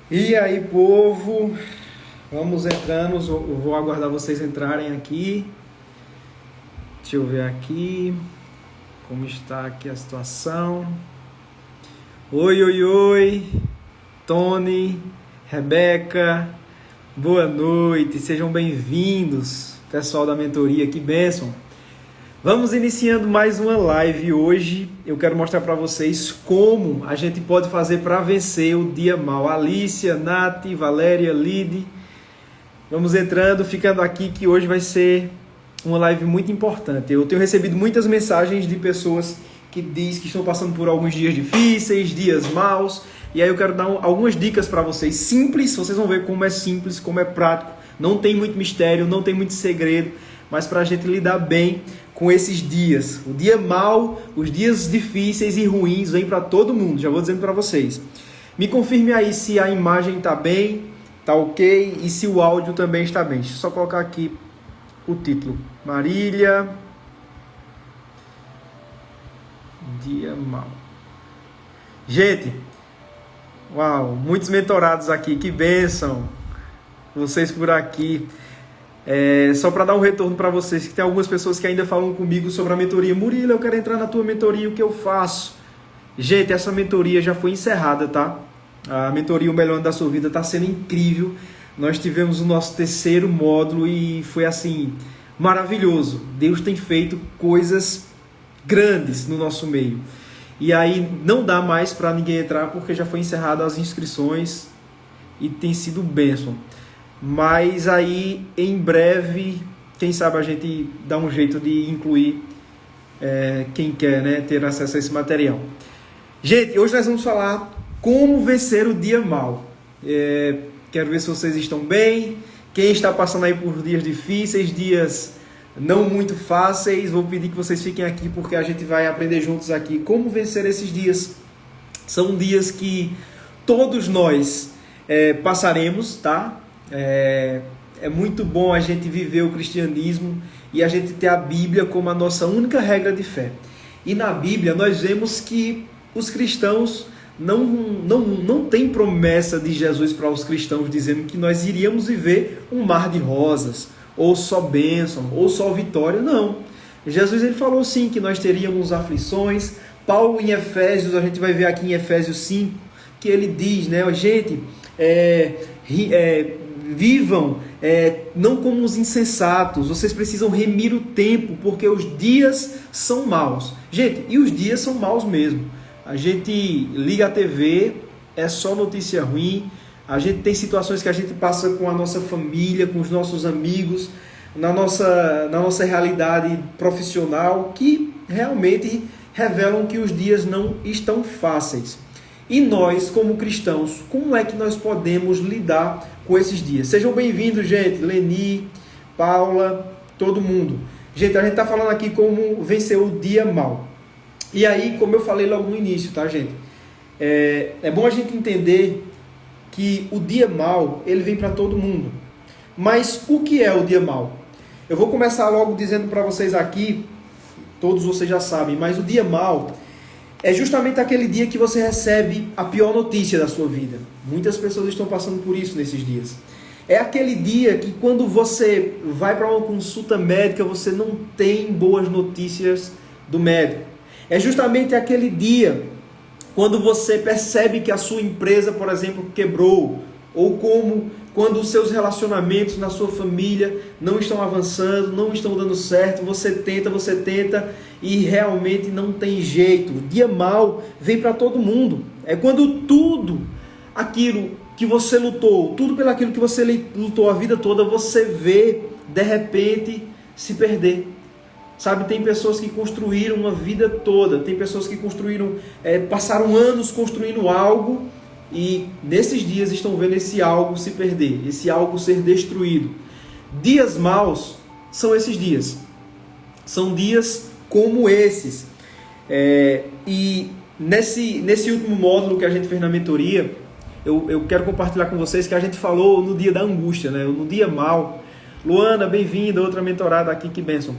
E aí, povo, vamos entrando. Eu vou aguardar vocês entrarem aqui. Deixa eu ver aqui como está aqui a situação. Oi, oi, oi, Tony, Rebeca, boa noite, sejam bem-vindos, pessoal da mentoria, que bênção. Vamos iniciando mais uma live hoje. Eu quero mostrar para vocês como a gente pode fazer para vencer o dia mal. Alícia, Nath, Valéria, Lide. Vamos entrando, ficando aqui, que hoje vai ser uma live muito importante. Eu tenho recebido muitas mensagens de pessoas que dizem que estão passando por alguns dias difíceis, dias maus. E aí eu quero dar algumas dicas para vocês. Simples, vocês vão ver como é simples, como é prático. Não tem muito mistério, não tem muito segredo. Mas para a gente lidar bem com esses dias. O dia mau, os dias difíceis e ruins vêm para todo mundo, já vou dizendo para vocês. Me confirme aí se a imagem está bem, está ok, e se o áudio também está bem. Deixa eu só colocar aqui o título. Marília. Dia mau. Gente, uau, muitos mentorados aqui, que bênção. Vocês por aqui. Só para dar um retorno para vocês, que tem algumas pessoas que ainda falam comigo sobre a mentoria. Murilo, eu quero entrar na tua mentoria, o que eu faço? Gente, essa mentoria já foi encerrada, tá? A mentoria O Melhor Ano da Sua Vida está sendo incrível. Nós tivemos o nosso terceiro módulo e foi assim, maravilhoso. Deus tem feito coisas grandes no nosso meio. E aí não dá mais para ninguém entrar porque já foi encerrada as inscrições e tem sido bênção. Mas aí, em breve, quem sabe a gente dá um jeito de incluir quem quer, né, ter acesso a esse material. Gente, hoje nós vamos falar como vencer o dia mau. Quero ver se vocês estão bem. Quem está passando aí por dias difíceis, dias não muito fáceis, vou pedir que vocês fiquem aqui porque a gente vai aprender juntos aqui como vencer esses dias. São dias que todos nós passaremos, tá? É muito bom a gente viver o cristianismo e a gente ter a Bíblia como a nossa única regra de fé. E na Bíblia nós vemos que os cristãos não tem promessa de Jesus para os cristãos dizendo que nós iríamos viver um mar de rosas, ou só bênção, ou só vitória. Não. Jesus ele falou sim que nós teríamos aflições. Paulo em Efésios, a gente vai ver aqui em Efésios 5, que ele diz, né, gente, vivam não como os insensatos, vocês precisam remir o tempo, porque os dias são maus. Gente, e os dias são maus mesmo. A gente liga a TV, é só notícia ruim, a gente tem situações que a gente passa com a nossa família, com os nossos amigos, na nossa realidade profissional, que realmente revelam que os dias não estão fáceis. E nós, como cristãos, como é que nós podemos lidar com esses dias? Sejam bem-vindos, gente. Leni, Paula, todo mundo. Gente, a gente está falando aqui como vencer o dia mal. E aí, como eu falei logo no início, tá, gente? É bom a gente entender que o dia mal, ele vem para todo mundo. Mas o que é o dia mal? Eu vou começar logo dizendo para vocês aqui, todos vocês já sabem, mas o dia mal é justamente aquele dia que você recebe a pior notícia da sua vida. Muitas pessoas estão passando por isso nesses dias. É aquele dia que quando você vai para uma consulta médica, você não tem boas notícias do médico. É justamente aquele dia quando você percebe que a sua empresa, por exemplo, quebrou. Ou quando os seus relacionamentos na sua família não estão avançando, não estão dando certo, você tenta e realmente não tem jeito. O dia mal vem para todo mundo. É quando tudo aquilo que você lutou, tudo pelo aquilo que você lutou a vida toda, você vê de repente se perder. Sabe, tem pessoas que construíram uma vida toda, tem pessoas que passaram anos construindo algo e nesses dias estão vendo esse algo se perder, esse algo ser destruído. Dias maus são esses dias. São dias como esses. E nesse último módulo que a gente fez na mentoria, eu quero compartilhar com vocês que a gente falou no dia da angústia, né? No dia mau. Luana, bem-vinda, outra mentorada aqui, que bênção.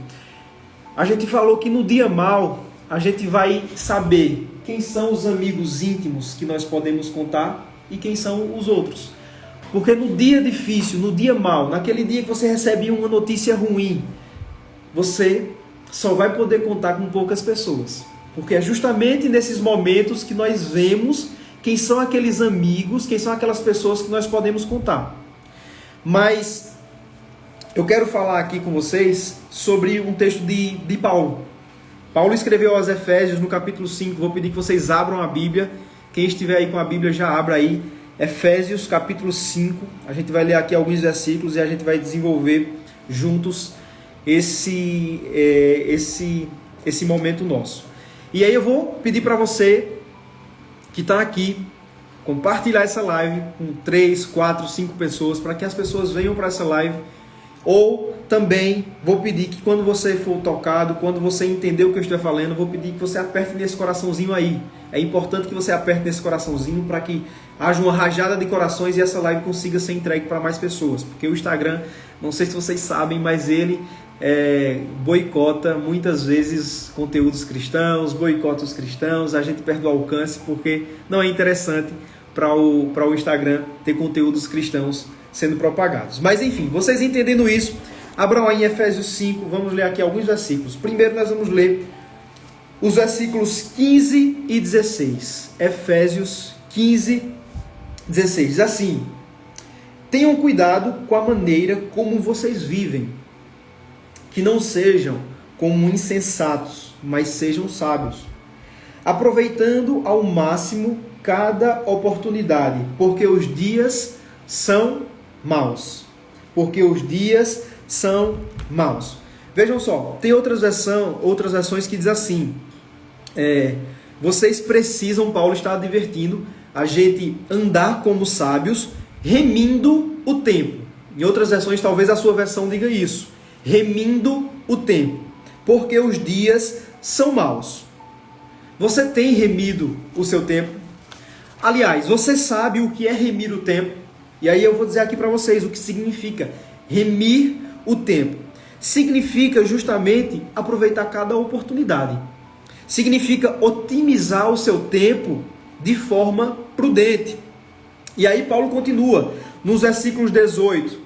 A gente falou que no dia mau a gente vai saber quem são os amigos íntimos que nós podemos contar e quem são os outros. Porque no dia difícil, no dia mau, naquele dia que você recebe uma notícia ruim, você só vai poder contar com poucas pessoas. Porque é justamente nesses momentos que nós vemos quem são aqueles amigos, quem são aquelas pessoas que nós podemos contar. Mas eu quero falar aqui com vocês sobre um texto de Paulo. Paulo escreveu aos Efésios no capítulo 5, vou pedir que vocês abram a Bíblia. Quem estiver aí com a Bíblia já abra aí. Efésios capítulo 5, a gente vai ler aqui alguns versículos e a gente vai desenvolver juntos esse momento nosso. E aí eu vou pedir para você que está aqui, compartilhar essa live com 3, 4, 5 pessoas, para que as pessoas venham para essa live. Ou também vou pedir que quando você for tocado, quando você entender o que eu estou falando, vou pedir que você aperte nesse coraçãozinho aí. É importante que você aperte nesse coraçãozinho para que haja uma rajada de corações e essa live consiga ser entregue para mais pessoas. Porque o Instagram, não sei se vocês sabem, mas ele boicota muitas vezes conteúdos cristãos, boicota os cristãos, a gente perde o alcance porque não é interessante para o Instagram ter conteúdos cristãos sendo propagados. Mas enfim, vocês entendendo isso, abram aí em Efésios 5, vamos ler aqui alguns versículos. Primeiro nós vamos ler os versículos 15 e 16. Efésios 15, 16. Diz assim: tenham cuidado com a maneira como vocês vivem, que não sejam como insensatos, mas sejam sábios, aproveitando ao máximo cada oportunidade, porque os dias são maus. Porque os dias são maus. Vejam só, tem outras versões que diz assim, vocês precisam, Paulo está advertindo, a gente andar como sábios, remindo o tempo. Em outras versões, talvez a sua versão diga isso, remindo o tempo, porque os dias são maus. Você tem remido o seu tempo? Aliás, você sabe o que é remir o tempo? E aí eu vou dizer aqui para vocês o que significa remir o tempo. Significa justamente aproveitar cada oportunidade. Significa otimizar o seu tempo de forma prudente. E aí Paulo continua nos versículos 18,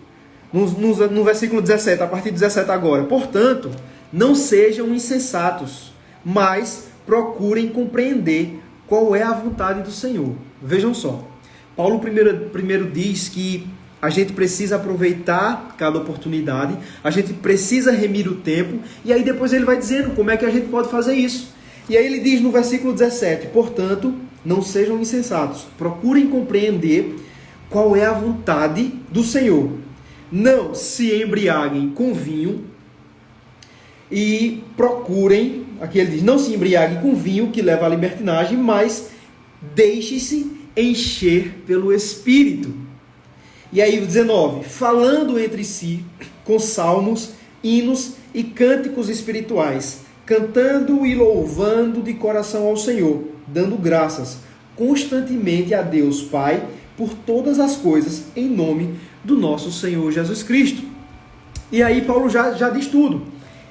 no versículo 17, a partir do 17 agora. Portanto, não sejam insensatos, mas procurem compreender qual é a vontade do Senhor. Vejam só. Paulo primeiro diz que a gente precisa aproveitar cada oportunidade, a gente precisa remir o tempo, e aí depois ele vai dizendo como é que a gente pode fazer isso. E aí ele diz no versículo 17, portanto, não sejam insensatos, procurem compreender qual é a vontade do Senhor. Não se embriaguem com vinho e procurem, aqui ele diz, não se embriaguem com vinho que leva à libertinagem, mas deixe-se encher pelo Espírito. E aí o 19, falando entre si com salmos, hinos e cânticos espirituais, cantando e louvando de coração ao Senhor, dando graças constantemente a Deus Pai por todas as coisas, em nome do nosso Senhor Jesus Cristo. E aí Paulo já diz tudo.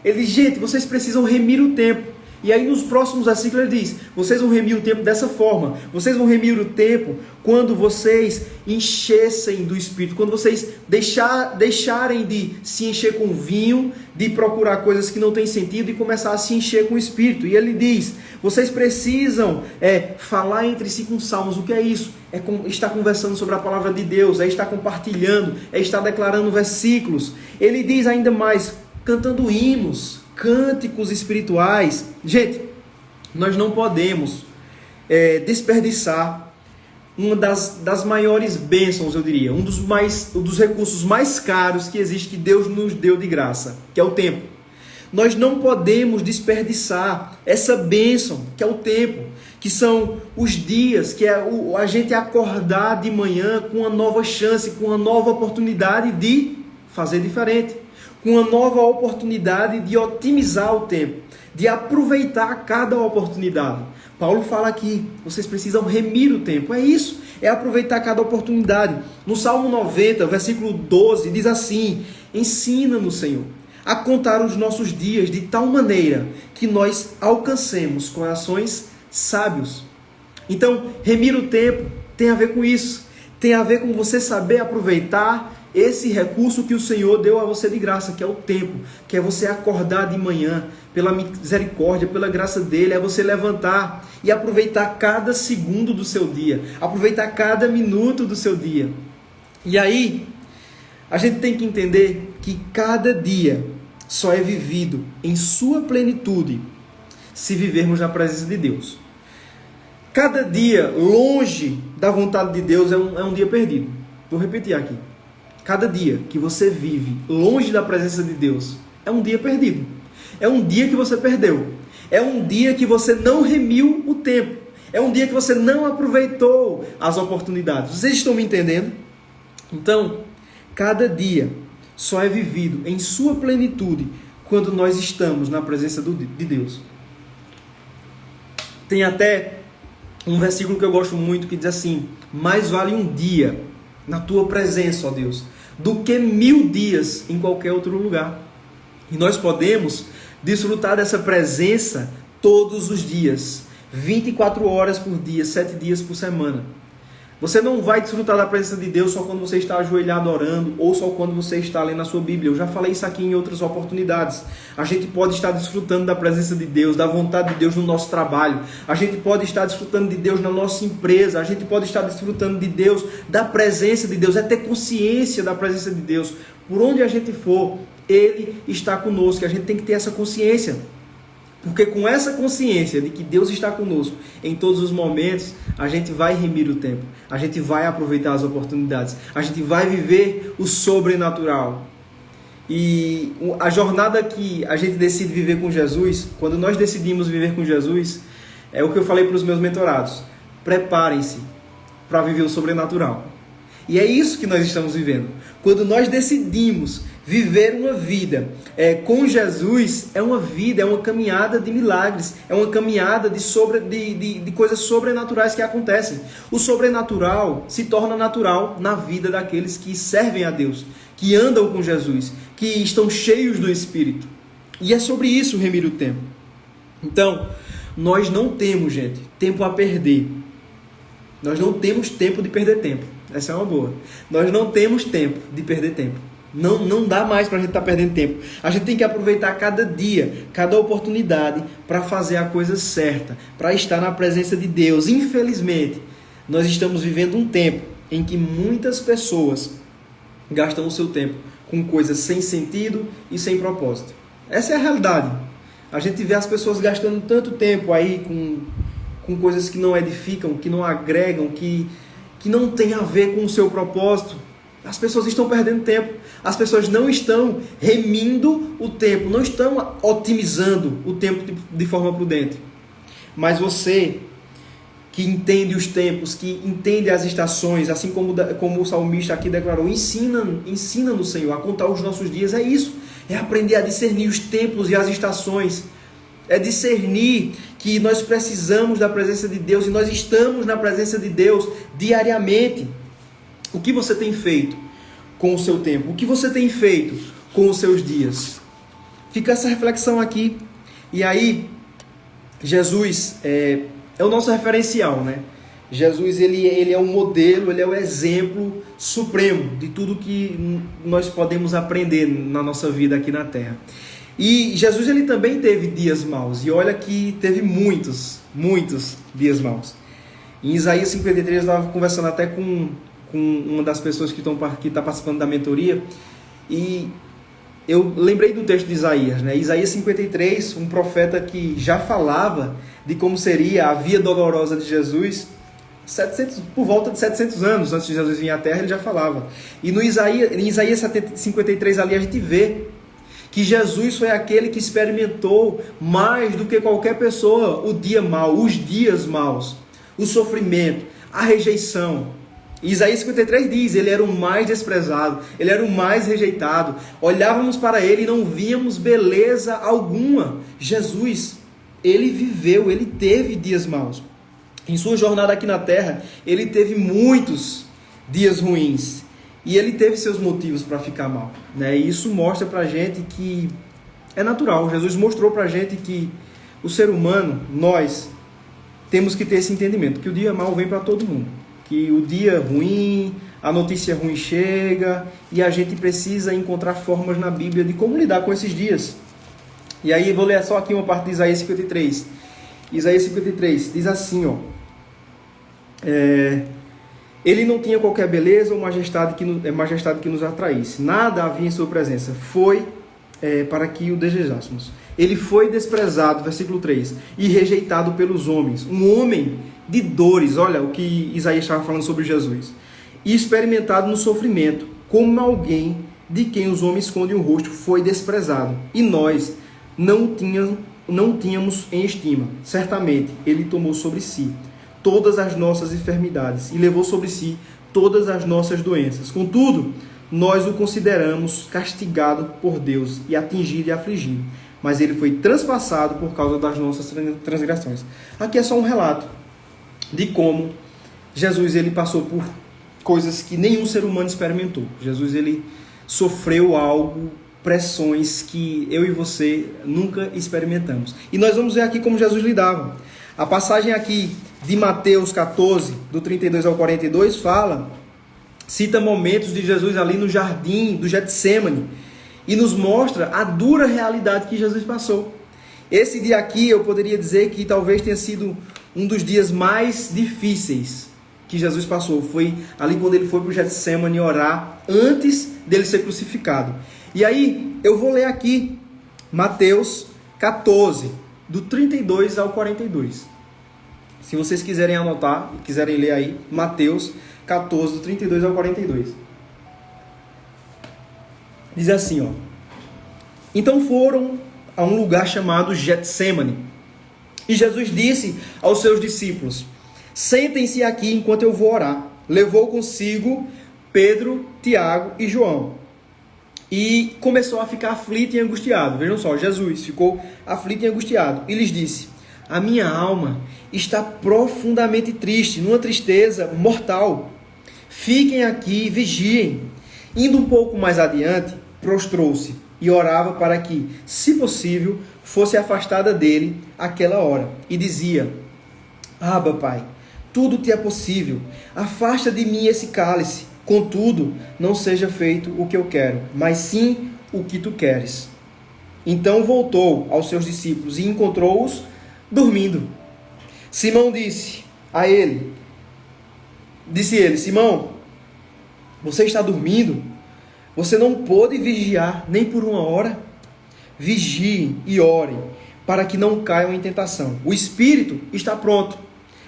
Ele diz, gente, vocês precisam remir o tempo. E aí nos próximos versículos ele diz, vocês vão remir o tempo dessa forma, vocês vão remir o tempo quando vocês enchessem do Espírito, quando vocês deixarem de se encher com vinho, de procurar coisas que não têm sentido e começar a se encher com o Espírito. E ele diz, vocês precisam falar entre si com salmos. O que é isso? É estar conversando sobre a palavra de Deus, é estar compartilhando, é estar declarando versículos. Ele diz ainda mais, cantando hinos, cânticos espirituais. Gente, nós não podemos desperdiçar uma das maiores bênçãos, eu diria, um dos recursos mais caros que existe, que Deus nos deu de graça, que é o tempo. Nós não podemos desperdiçar essa bênção, que é o tempo, que são os dias, que é a gente acordar de manhã com uma nova chance, com uma nova oportunidade de fazer diferente, com uma nova oportunidade de otimizar o tempo, de aproveitar cada oportunidade. Paulo fala aqui, vocês precisam remir o tempo. É isso, é aproveitar cada oportunidade. No Salmo 90, versículo 12, diz assim, ensina-nos, Senhor, a contar os nossos dias de tal maneira que nós alcancemos corações sábios. Então, remir o tempo tem a ver com isso. Tem a ver com você saber aproveitar esse recurso que o Senhor deu a você de graça, que é o tempo, que é você acordar de manhã, pela misericórdia, pela graça dele, é você levantar e aproveitar cada segundo do seu dia, aproveitar cada minuto do seu dia. E aí, a gente tem que entender que cada dia só é vivido em sua plenitude se vivermos na presença de Deus. Cada dia longe da vontade de Deus é um dia perdido. Vou repetir aqui. Cada dia que você vive longe da presença de Deus é um dia perdido. É um dia que você perdeu. É um dia que você não remiu o tempo. É um dia que você não aproveitou as oportunidades. Vocês estão me entendendo? Então, cada dia só é vivido em sua plenitude quando nós estamos na presença de Deus. Tem até um versículo que eu gosto muito que diz assim: mais vale um dia na tua presença, ó Deus, do que 1000 dias em qualquer outro lugar. E nós podemos desfrutar dessa presença todos os dias, 24 horas por dia, 7 dias por semana. Você não vai desfrutar da presença de Deus só quando você está ajoelhado orando ou só quando você está lendo a sua Bíblia. Eu já falei isso aqui em outras oportunidades. A gente pode estar desfrutando da presença de Deus, da vontade de Deus no nosso trabalho. A gente pode estar desfrutando de Deus na nossa empresa. A gente pode estar desfrutando de Deus, da presença de Deus. É ter consciência da presença de Deus. Por onde a gente for, Ele está conosco. A gente tem que ter essa consciência. Porque com essa consciência de que Deus está conosco em todos os momentos, a gente vai remir o tempo, a gente vai aproveitar as oportunidades, a gente vai viver o sobrenatural. E a jornada que a gente decide viver com Jesus, quando nós decidimos viver com Jesus, é o que eu falei para os meus mentorados: preparem-se para viver o sobrenatural. E é isso que nós estamos vivendo. Quando nós decidimos viver uma vida com Jesus, é uma vida, é uma caminhada de milagres, é uma caminhada de coisas sobrenaturais que acontecem. O sobrenatural se torna natural na vida daqueles que servem a Deus, que andam com Jesus, que estão cheios do Espírito. E é sobre isso remir o tempo. Então, nós não temos, gente, tempo a perder. Nós não temos tempo de perder tempo. Essa é uma boa. Nós não temos tempo de perder tempo. Não dá mais para a gente estar perdendo tempo. A gente tem que aproveitar cada dia, cada oportunidade para fazer a coisa certa, para estar na presença de Deus. Infelizmente, nós estamos vivendo um tempo em que muitas pessoas gastam o seu tempo com coisas sem sentido e sem propósito. Essa é a realidade. A gente vê as pessoas gastando tanto tempo aí com coisas que não edificam, que não agregam, que não tem a ver com o seu propósito. As pessoas estão perdendo tempo. As pessoas não estão remindo o tempo, não estão otimizando o tempo de forma prudente. Mas você, que entende os tempos, que entende as estações, assim como o salmista aqui declarou, ensina no Senhor a contar os nossos dias. É isso, é aprender a discernir os tempos e as estações. É discernir que nós precisamos da presença de Deus e nós estamos na presença de Deus diariamente. O que você tem feito com o seu tempo? O que você tem feito com os seus dias? Fica essa reflexão aqui. E aí, Jesus é o nosso referencial, né? Jesus, ele é o modelo, ele é o exemplo supremo de tudo que nós podemos aprender na nossa vida aqui na Terra. E Jesus, ele também teve dias maus. E olha que teve muitos dias maus. Em Isaías 53, eu estava conversando até com uma das pessoas que está participando da mentoria, e eu lembrei do texto de Isaías, né? Isaías 53, um profeta que já falava de como seria a via dolorosa de Jesus, por volta de 700 anos antes de Jesus vir à Terra, ele já falava. E em Isaías 53 ali a gente vê que Jesus foi aquele que experimentou mais do que qualquer pessoa o dia mau, os dias maus, o sofrimento, a rejeição. Isaías 53 diz, ele era o mais desprezado, ele era o mais rejeitado. Olhávamos para ele e não víamos beleza alguma. Jesus, ele viveu, ele teve dias maus. Em sua jornada aqui na terra, ele teve muitos dias ruins. E ele teve seus motivos para ficar mal, né? E isso mostra para a gente que é natural. Jesus mostrou para a gente que o ser humano, nós, temos que ter esse entendimento, que o dia mau vem para todo mundo. que o dia ruim, a notícia ruim chega e a gente precisa encontrar formas na Bíblia de como lidar com esses dias. E aí vou ler só aqui uma parte de Isaías 53. Isaías 53 diz assim, ó. Ele não tinha qualquer beleza ou majestade que nos atraísse. Nada havia em sua presença. Foi para que o desejássemos. Ele foi desprezado, versículo 3, e rejeitado pelos homens. Um homem de dores, olha o que Isaías estava falando sobre Jesus. E experimentado no sofrimento, como alguém de quem os homens escondem o rosto, foi desprezado. E nós não tínhamos em estima. Certamente, ele tomou sobre si todas as nossas enfermidades e levou sobre si todas as nossas doenças. Contudo, nós o consideramos castigado por Deus e atingido e afligido. Mas ele foi transpassado por causa das nossas transgressões. Aqui é só um relato de como Jesus ele passou por coisas que nenhum ser humano experimentou. Jesus ele sofreu algo, pressões que eu e você nunca experimentamos. E nós vamos ver aqui como Jesus lidava. A passagem aqui de Mateus 14, do 32 ao 42, cita momentos de Jesus ali no jardim do Getsêmani e nos mostra a dura realidade que Jesus passou. Esse dia aqui eu poderia dizer que talvez tenha sido um dos dias mais difíceis que Jesus passou. Foi ali quando ele foi para o Getsêmani orar antes dele ser crucificado. E aí eu vou ler aqui Mateus 14, do 32 ao 42. Se vocês quiserem anotar, quiserem ler aí, Mateus 14, do 32 ao 42. Diz assim, ó. Então foram a um lugar chamado Getsêmani. E Jesus disse aos seus discípulos, sentem-se aqui enquanto eu vou orar. Levou consigo Pedro, Tiago e João. E começou a ficar aflito e angustiado. Vejam só, Jesus ficou aflito e angustiado. E lhes disse, a minha alma está profundamente triste, numa tristeza mortal. Fiquem aqui e vigiem. Indo um pouco mais adiante, prostrou-se e orava para que, se possível, fosse afastada dele aquela hora. E dizia, Abba, Pai, tudo te é possível. Afasta de mim esse cálice. Contudo, não seja feito o que eu quero, mas sim o que tu queres. Então voltou aos seus discípulos e encontrou-os dormindo. Simão disse ele, Simão, você está dormindo? Você não pôde vigiar nem por uma hora? Vigiem e orem, para que não caiam em tentação. O espírito está pronto,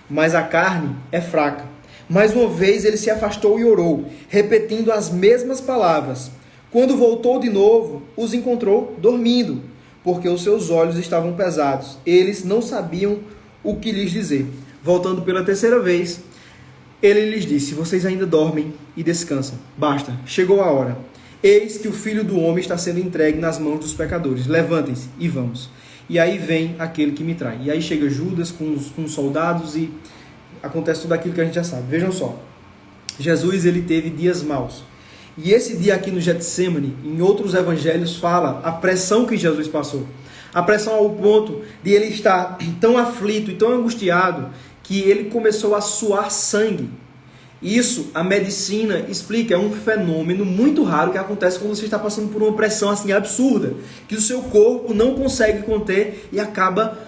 mas a carne é fraca. Mais uma vez ele se afastou e orou, repetindo as mesmas palavras. Quando voltou de novo, os encontrou dormindo, porque os seus olhos estavam pesados. Eles não sabiam o que lhes dizer. Voltando pela terceira vez, ele lhes disse, vocês ainda dormem e descansam. Basta, chegou a hora. Eis que o Filho do Homem está sendo entregue nas mãos dos pecadores. Levantem-se e vamos. E aí vem aquele que me trai. E aí chega Judas com os soldados e acontece tudo aquilo que a gente já sabe. Vejam só. Jesus ele teve dias maus. E esse dia aqui no Getsêmani, em outros evangelhos, fala a pressão que Jesus passou. A pressão ao ponto de ele estar tão aflito e tão angustiado que ele começou a suar sangue. Isso, a medicina explica, é um fenômeno muito raro que acontece quando você está passando por uma pressão assim absurda, que o seu corpo não consegue conter e acaba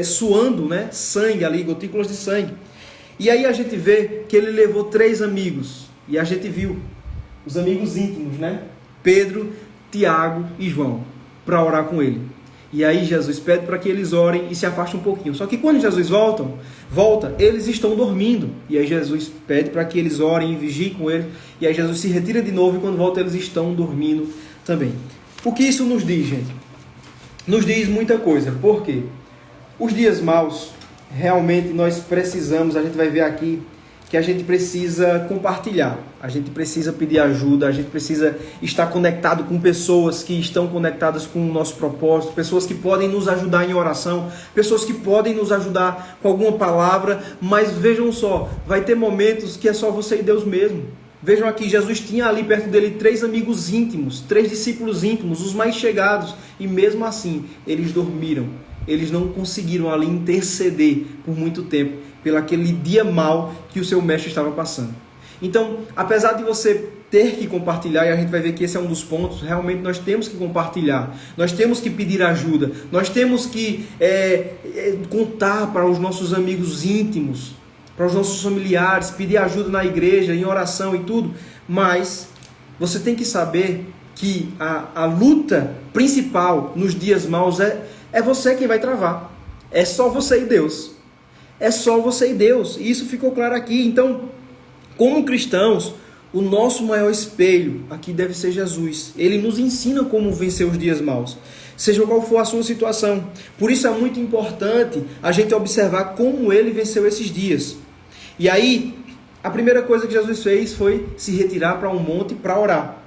suando, né, sangue ali, gotículas de sangue. E aí a gente vê que ele levou 3 amigos, e a gente viu os amigos íntimos, né? Pedro, Tiago e João, para orar com ele. E aí Jesus pede para que eles orem e se afastem um pouquinho. Só que quando Jesus volta, eles estão dormindo. E aí Jesus pede para que eles orem e vigiem com ele. E aí Jesus se retira de novo e quando volta eles estão dormindo também. O que isso nos diz, gente? Nos diz muita coisa. Por quê? Os dias maus, realmente nós precisamos, a gente vai ver aqui, que a gente precisa compartilhar, a gente precisa pedir ajuda, a gente precisa estar conectado com pessoas que estão conectadas com o nosso propósito, pessoas que podem nos ajudar em oração, pessoas que podem nos ajudar com alguma palavra, mas vejam só, vai ter momentos que é só você e Deus mesmo. Vejam aqui, Jesus tinha ali perto dele 3 amigos íntimos, 3 discípulos íntimos, os mais chegados, e mesmo assim, eles dormiram. Eles não conseguiram ali interceder por muito tempo. pelo aquele dia mau que o seu mestre estava passando. Então, apesar de você ter que compartilhar, e a gente vai ver que esse é um dos pontos, realmente nós temos que compartilhar, nós temos que pedir ajuda, nós temos que contar para os nossos amigos íntimos, para os nossos familiares, pedir ajuda na igreja, em oração e tudo, mas você tem que saber que a luta principal nos dias maus é você quem vai travar. É só você e Deus. É só você e Deus. E isso ficou claro aqui. Então, como cristãos, o nosso maior espelho aqui deve ser Jesus. Ele nos ensina como vencer os dias maus, seja qual for a sua situação. Por isso é muito importante a gente observar como ele venceu esses dias. E aí, a primeira coisa que Jesus fez foi se retirar para um monte para orar.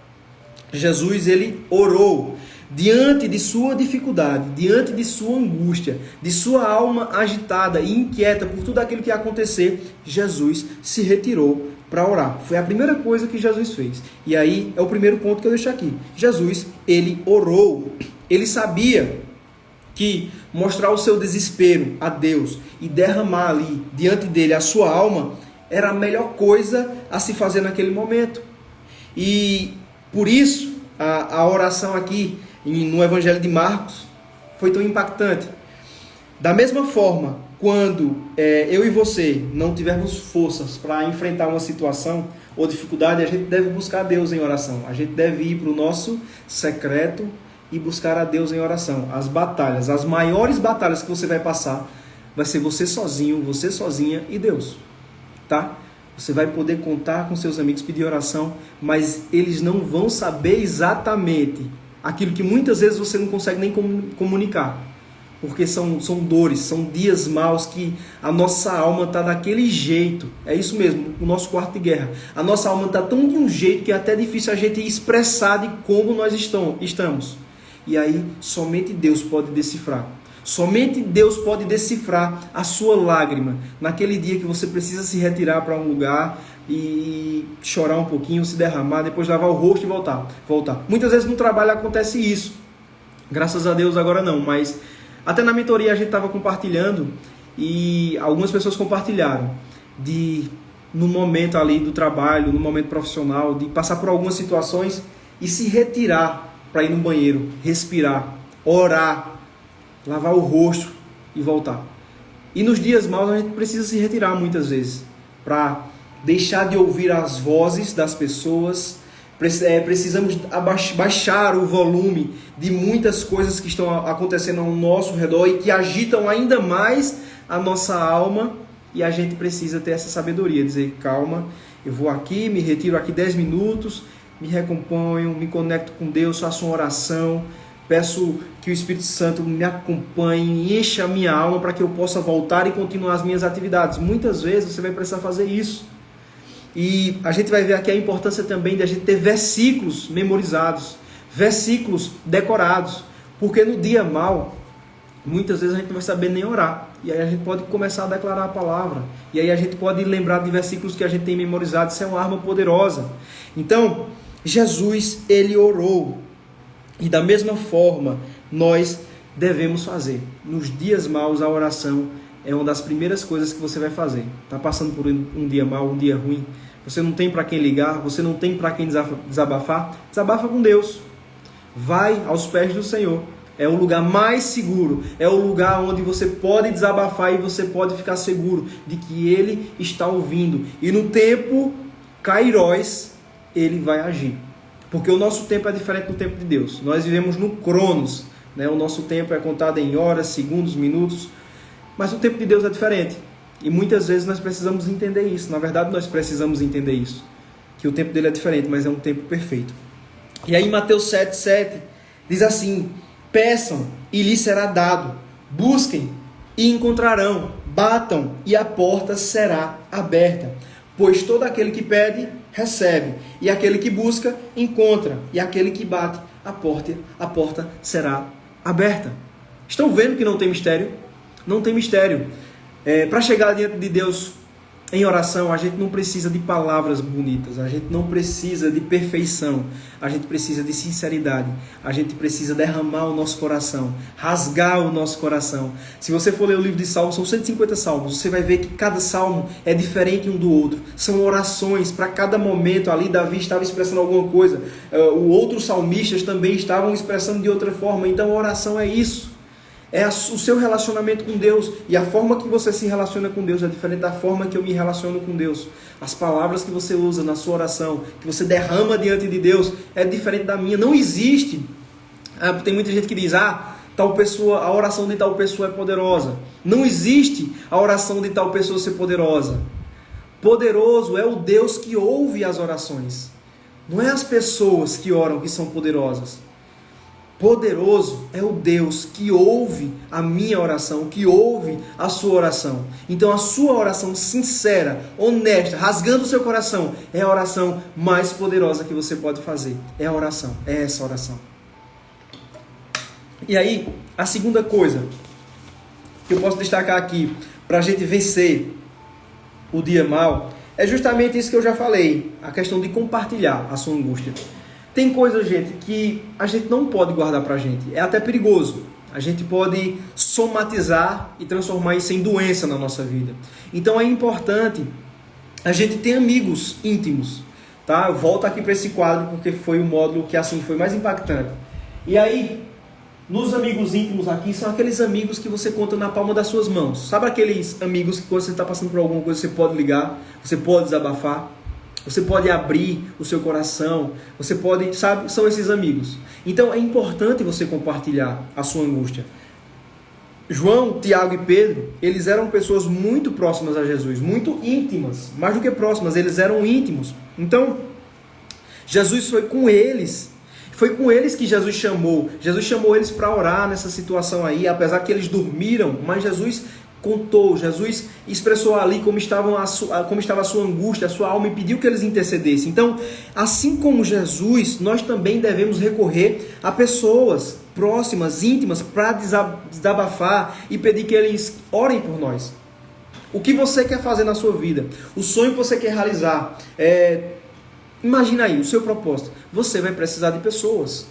Jesus, ele orou diante de sua dificuldade, diante de sua angústia, de sua alma agitada e inquieta por tudo aquilo que ia acontecer. Jesus se retirou para orar. Foi a primeira coisa que Jesus fez. E aí é o primeiro ponto que eu deixo aqui. Jesus, ele orou. Ele sabia que mostrar o seu desespero a Deus e derramar ali diante dele a sua alma era a melhor coisa a se fazer naquele momento. E por isso a oração aqui no Evangelho de Marcos foi tão impactante. Da mesma forma, quando eu e você não tivermos forças para enfrentar uma situação ou dificuldade, a gente deve buscar Deus em oração. A gente deve ir para o nosso secreto e buscar a Deus em oração. As batalhas, as maiores batalhas que você vai passar, vai ser você sozinho, você sozinha e Deus. Tá? Você vai poder contar com seus amigos, pedir oração, mas eles não vão saber exatamente aquilo que muitas vezes você não consegue nem comunicar. Porque são dores, são dias maus que a nossa alma está daquele jeito. É isso mesmo, o nosso quarto de guerra. A nossa alma está tão de um jeito que é até difícil a gente expressar de como nós estamos. E aí, somente Deus pode decifrar. Somente Deus pode decifrar a sua lágrima naquele dia que você precisa se retirar para um lugar e chorar um pouquinho, se derramar, depois lavar o rosto e voltar. Muitas vezes no trabalho acontece isso. Graças a Deus agora não, mas até na mentoria a gente estava compartilhando e algumas pessoas compartilharam no momento ali do trabalho, no momento profissional, de passar por algumas situações e se retirar para ir no banheiro, respirar, orar, lavar o rosto e voltar. E nos dias maus a gente precisa se retirar muitas vezes para deixar de ouvir as vozes das pessoas. Precisamos baixar o volume de muitas coisas que estão acontecendo ao nosso redor e que agitam ainda mais a nossa alma, e a gente precisa ter essa sabedoria, dizer, calma, eu vou aqui, me retiro aqui 10 minutos, me recomponho, me conecto com Deus, faço uma oração, peço que o Espírito Santo me acompanhe, encha a minha alma para que eu possa voltar e continuar as minhas atividades. Muitas vezes você vai precisar fazer isso. E a gente vai ver aqui a importância também de a gente ter versículos memorizados, versículos decorados, porque no dia mau, muitas vezes a gente não vai saber nem orar, e aí a gente pode começar a declarar a palavra, e aí a gente pode lembrar de versículos que a gente tem memorizado. Isso é uma arma poderosa. Então, Jesus, ele orou, e da mesma forma, nós devemos fazer. Nos dias maus, a oração é uma das primeiras coisas que você vai fazer. Está passando por um dia mau, um dia ruim, você não tem para quem ligar, você não tem para quem desabafar, desabafa com Deus. Vai aos pés do Senhor. É o lugar mais seguro, é o lugar onde você pode desabafar e você pode ficar seguro de que Ele está ouvindo. E no tempo Kairos, Ele vai agir. Porque o nosso tempo é diferente do tempo de Deus. Nós vivemos no Cronos, né? O nosso tempo é contado em horas, segundos, minutos. Mas o tempo de Deus é diferente. E muitas vezes nós precisamos entender isso. Na verdade, nós precisamos entender isso. Que o tempo dele é diferente, mas é um tempo perfeito. E aí, em Mateus 7,7, diz assim: peçam e lhes será dado. Busquem e encontrarão. Batam e a porta será aberta. Pois todo aquele que pede, recebe. E aquele que busca, encontra. E aquele que bate, a porta será aberta. Estão vendo que não tem mistério? Não tem mistério. Para chegar diante de Deus Em oração, a gente não precisa de palavras bonitas, a gente não precisa de perfeição, a gente precisa de sinceridade, a gente precisa derramar o nosso coração, rasgar o nosso coração. Se você for ler o livro de Salmos, são 150 salmos, você vai ver que cada salmo é diferente um do outro, são orações para cada momento. Ali Davi estava expressando alguma coisa, outros salmistas também estavam expressando de outra forma. Então a oração é isso. É o seu relacionamento com Deus. E a forma que você se relaciona com Deus é diferente da forma que eu me relaciono com Deus. As palavras que você usa na sua oração, que você derrama diante de Deus, é diferente da minha. Não existe. Tem muita gente que diz, tal pessoa, a oração de tal pessoa é poderosa. Não existe a oração de tal pessoa ser poderosa. Poderoso é o Deus que ouve as orações. Não é as pessoas que oram que são poderosas. Poderoso é o Deus que ouve a minha oração, que ouve a sua oração. Então a sua oração sincera, honesta, rasgando o seu coração, é a oração mais poderosa que você pode fazer. É a oração, é essa oração. E aí, a segunda coisa que eu posso destacar aqui, para a gente vencer o dia mau, é justamente isso que eu já falei, a questão de compartilhar a sua angústia. Tem coisa, gente, que a gente não pode guardar pra gente. É até perigoso. A gente pode somatizar e transformar isso em doença na nossa vida. Então é importante a gente ter amigos íntimos. Tá? Eu volto aqui para esse quadro porque foi o módulo que assim foi mais impactante. E aí, nos amigos íntimos aqui, são aqueles amigos que você conta na palma das suas mãos. Sabe aqueles amigos que quando você está passando por alguma coisa, você pode ligar, você pode desabafar? Você pode abrir o seu coração, você pode, sabe, são esses amigos. Então é importante você compartilhar a sua angústia. João, Tiago e Pedro, eles eram pessoas muito próximas a Jesus, muito íntimas, mais do que próximas, eles eram íntimos. Então, Jesus foi com eles que Jesus chamou eles para orar nessa situação aí, apesar que eles dormiram, mas Jesus contou, Jesus expressou ali como estava a sua angústia, a sua alma, e pediu que eles intercedessem. Então, assim como Jesus, nós também devemos recorrer a pessoas próximas, íntimas, para desabafar e pedir que eles orem por nós. O que você quer fazer na sua vida, o sonho que você quer realizar, imagina aí o seu propósito. Você vai precisar de pessoas.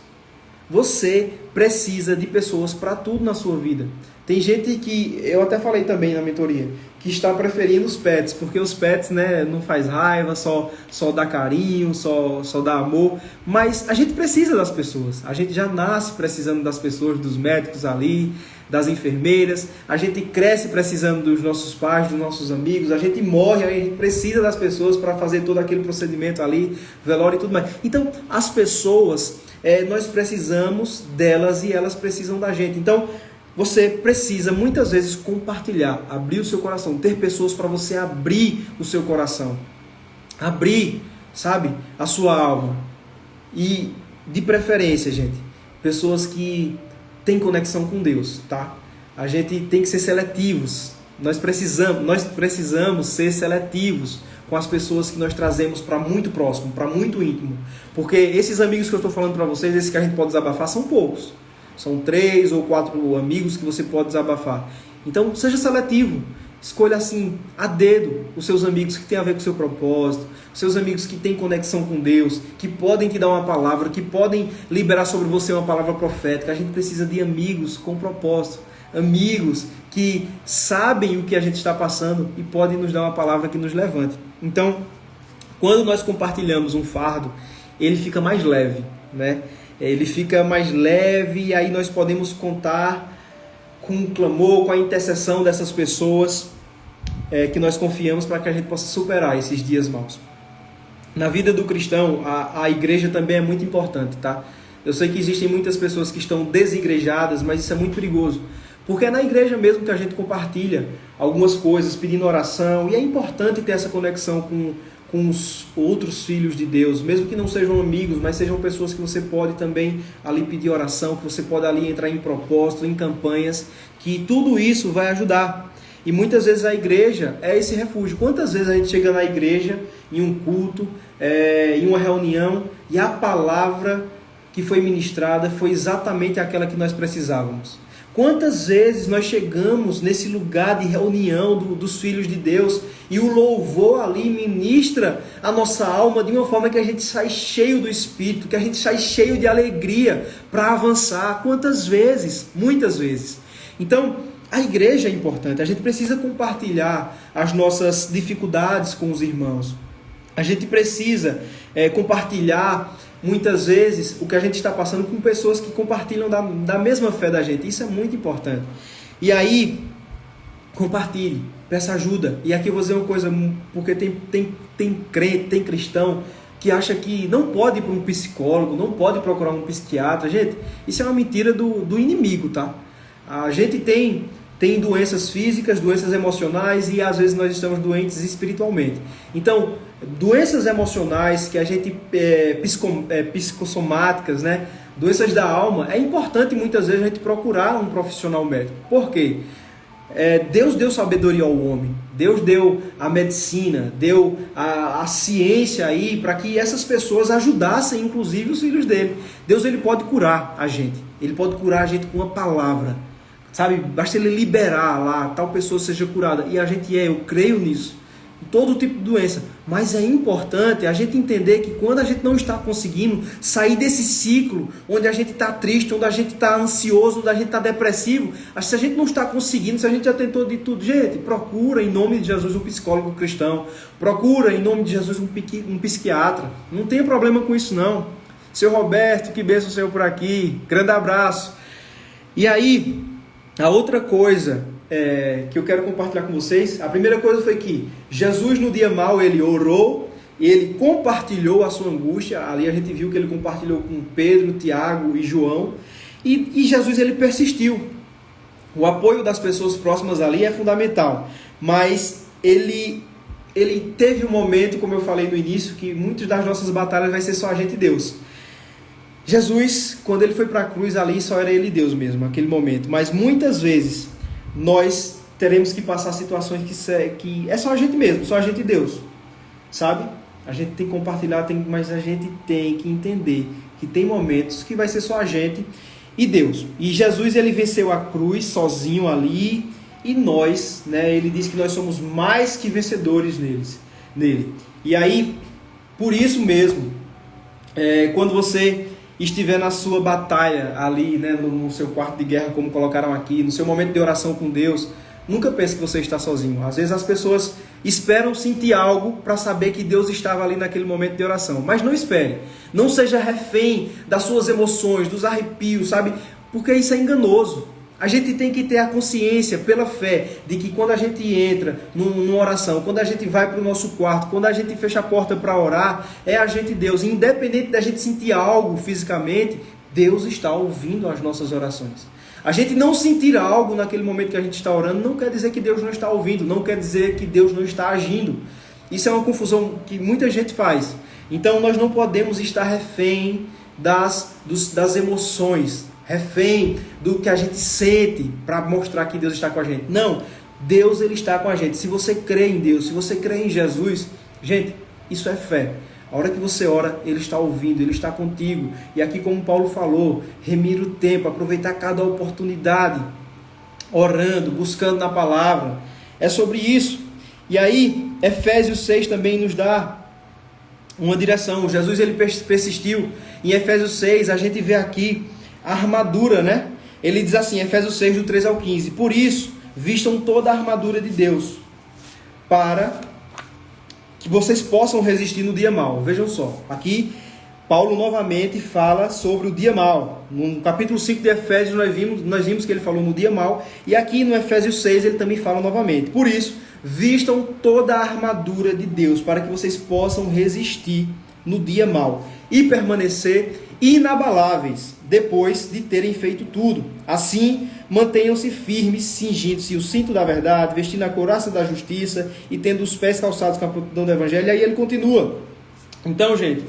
Você precisa de pessoas para tudo na sua vida. Tem gente que, eu até falei também na mentoria, que está preferindo os pets, porque os pets, né, não faz raiva, só dá carinho, só dá amor. Mas a gente precisa das pessoas. A gente já nasce precisando das pessoas, dos médicos ali, das enfermeiras. A gente cresce precisando dos nossos pais, dos nossos amigos. A gente morre, a gente precisa das pessoas para fazer todo aquele procedimento ali, velório e tudo mais. Então, as pessoas, nós precisamos delas e elas precisam da gente. Então, você precisa muitas vezes compartilhar, abrir o seu coração, ter pessoas para você abrir o seu coração, abrir, sabe, a sua alma. E de preferência, gente, pessoas que têm conexão com Deus, tá? A gente tem que ser seletivos. Nós precisamos ser seletivos com as pessoas que nós trazemos para muito próximo, para muito íntimo. Porque esses amigos que eu estou falando para vocês, esses que a gente pode desabafar, são poucos. São 3 ou 4 amigos que você pode desabafar. Então, seja seletivo. Escolha assim, a dedo, os seus amigos que têm a ver com o seu propósito, os seus amigos que têm conexão com Deus, que podem te dar uma palavra, que podem liberar sobre você uma palavra profética. A gente precisa de amigos com propósito. Amigos que sabem o que a gente está passando e podem nos dar uma palavra que nos levante. Então, quando nós compartilhamos um fardo, ele fica mais leve, né? Ele fica mais leve e aí nós podemos contar com o clamor, com a intercessão dessas pessoas que nós confiamos para que a gente possa superar esses dias maus. Na vida do cristão, a igreja também é muito importante, tá? Eu sei que existem muitas pessoas que estão desigrejadas, mas isso é muito perigoso. Porque é na igreja mesmo que a gente compartilha algumas coisas, pedindo oração, e é importante ter essa conexão com os outros filhos de Deus, mesmo que não sejam amigos, mas sejam pessoas que você pode também ali pedir oração, que você pode ali entrar em propósito, em campanhas, que tudo isso vai ajudar. E muitas vezes a igreja é esse refúgio. Quantas vezes a gente chega na igreja, em um culto, em uma reunião, e a palavra que foi ministrada foi exatamente aquela que nós precisávamos. Quantas vezes nós chegamos nesse lugar de reunião dos filhos de Deus e o louvor ali ministra a nossa alma de uma forma que a gente sai cheio do Espírito, que a gente sai cheio de alegria para avançar. Quantas vezes? Muitas vezes. Então, a igreja é importante, a gente precisa compartilhar as nossas dificuldades com os irmãos. A gente precisa compartilhar muitas vezes o que a gente está passando com pessoas que compartilham da mesma fé da gente. Isso é muito importante. E aí, compartilhe, peça ajuda. E aqui eu vou dizer uma coisa, porque tem crente, tem cristão que acha que não pode ir para um psicólogo, não pode procurar um psiquiatra. Gente, isso é uma mentira do inimigo, tá? A gente tem doenças físicas, doenças emocionais e às vezes nós estamos doentes espiritualmente. Então, doenças emocionais que a gente psicossomáticas, né? Doenças da alma, é importante muitas vezes a gente procurar um profissional médico. Por quê? Deus deu sabedoria ao homem, Deus deu a medicina, deu a ciência aí para que essas pessoas ajudassem inclusive os filhos dele. Deus ele pode curar a gente, ele pode curar a gente com uma palavra. Sabe, basta ele liberar lá, tal pessoa seja curada. E a gente eu creio nisso. Todo tipo de doença. Mas é importante a gente entender que quando a gente não está conseguindo sair desse ciclo, onde a gente está triste, onde a gente está ansioso, onde a gente está depressivo, se a gente não está conseguindo, se a gente já tentou de tudo, gente, procura em nome de Jesus um psicólogo cristão. Procura em nome de Jesus um psiquiatra. Não tem problema com isso não. Seu Roberto, que bênção o Senhor por aqui. Grande abraço. E aí, a outra coisa que eu quero compartilhar com vocês, a primeira coisa foi que Jesus no dia mau, ele orou, ele compartilhou a sua angústia, ali a gente viu que ele compartilhou com Pedro, Tiago e João, e Jesus ele persistiu. O apoio das pessoas próximas ali é fundamental, mas ele teve um momento, como eu falei no início, que muitas das nossas batalhas vai ser só a gente e Deus. Jesus, quando ele foi para a cruz ali, só era ele e Deus mesmo, naquele momento. Mas muitas vezes nós teremos que passar situações que é só a gente mesmo, só a gente e Deus, sabe? A gente tem que compartilhar, mas a gente tem que entender que tem momentos que vai ser só a gente e Deus. E Jesus, ele venceu a cruz sozinho ali, e nós, né, ele diz que nós somos mais que vencedores nele. E aí, por isso mesmo, quando você estiver na sua batalha ali, né, no seu quarto de guerra, como colocaram aqui, no seu momento de oração com Deus, nunca pense que você está sozinho. Às vezes as pessoas esperam sentir algo para saber que Deus estava ali naquele momento de oração. Mas não espere. Não seja refém das suas emoções, dos arrepios, sabe? Porque isso é enganoso. A gente tem que ter a consciência, pela fé, de que quando a gente entra numa oração, quando a gente vai para o nosso quarto, quando a gente fecha a porta para orar, é a gente e Deus. E independente da gente sentir algo fisicamente, Deus está ouvindo as nossas orações. A gente não sentir algo naquele momento que a gente está orando não quer dizer que Deus não está ouvindo, não quer dizer que Deus não está agindo. Isso é uma confusão que muita gente faz. Então nós não podemos estar refém das emoções, refém do que a gente sente para mostrar que Deus está com a gente. Não, Deus ele está com a gente. Se você crê em Deus, se você crê em Jesus, gente, isso é fé. A hora que você ora, Ele está ouvindo, Ele está contigo. E aqui, como Paulo falou, remir o tempo, aproveitar cada oportunidade, orando, buscando na palavra. É sobre isso. E aí, Efésios 6 também nos dá uma direção. Jesus ele persistiu. Em Efésios 6, a gente vê aqui a armadura, né? Ele diz assim, Efésios 6, do 13 ao 15. Por isso, vistam toda a armadura de Deus, para que vocês possam resistir no dia mau. Vejam só, aqui Paulo novamente fala sobre o dia mau. No capítulo 5 de Efésios nós vimos que ele falou no dia mau, e aqui no Efésios 6 ele também fala novamente. Por isso, vistam toda a armadura de Deus, para que vocês possam resistir no dia mau e permanecer inabaláveis depois de terem feito tudo. Assim, mantenham-se firmes, cingindo-se o cinto da verdade, vestindo a couraça da justiça e tendo os pés calçados com a prontidão do evangelho. E aí ele continua. Então, gente,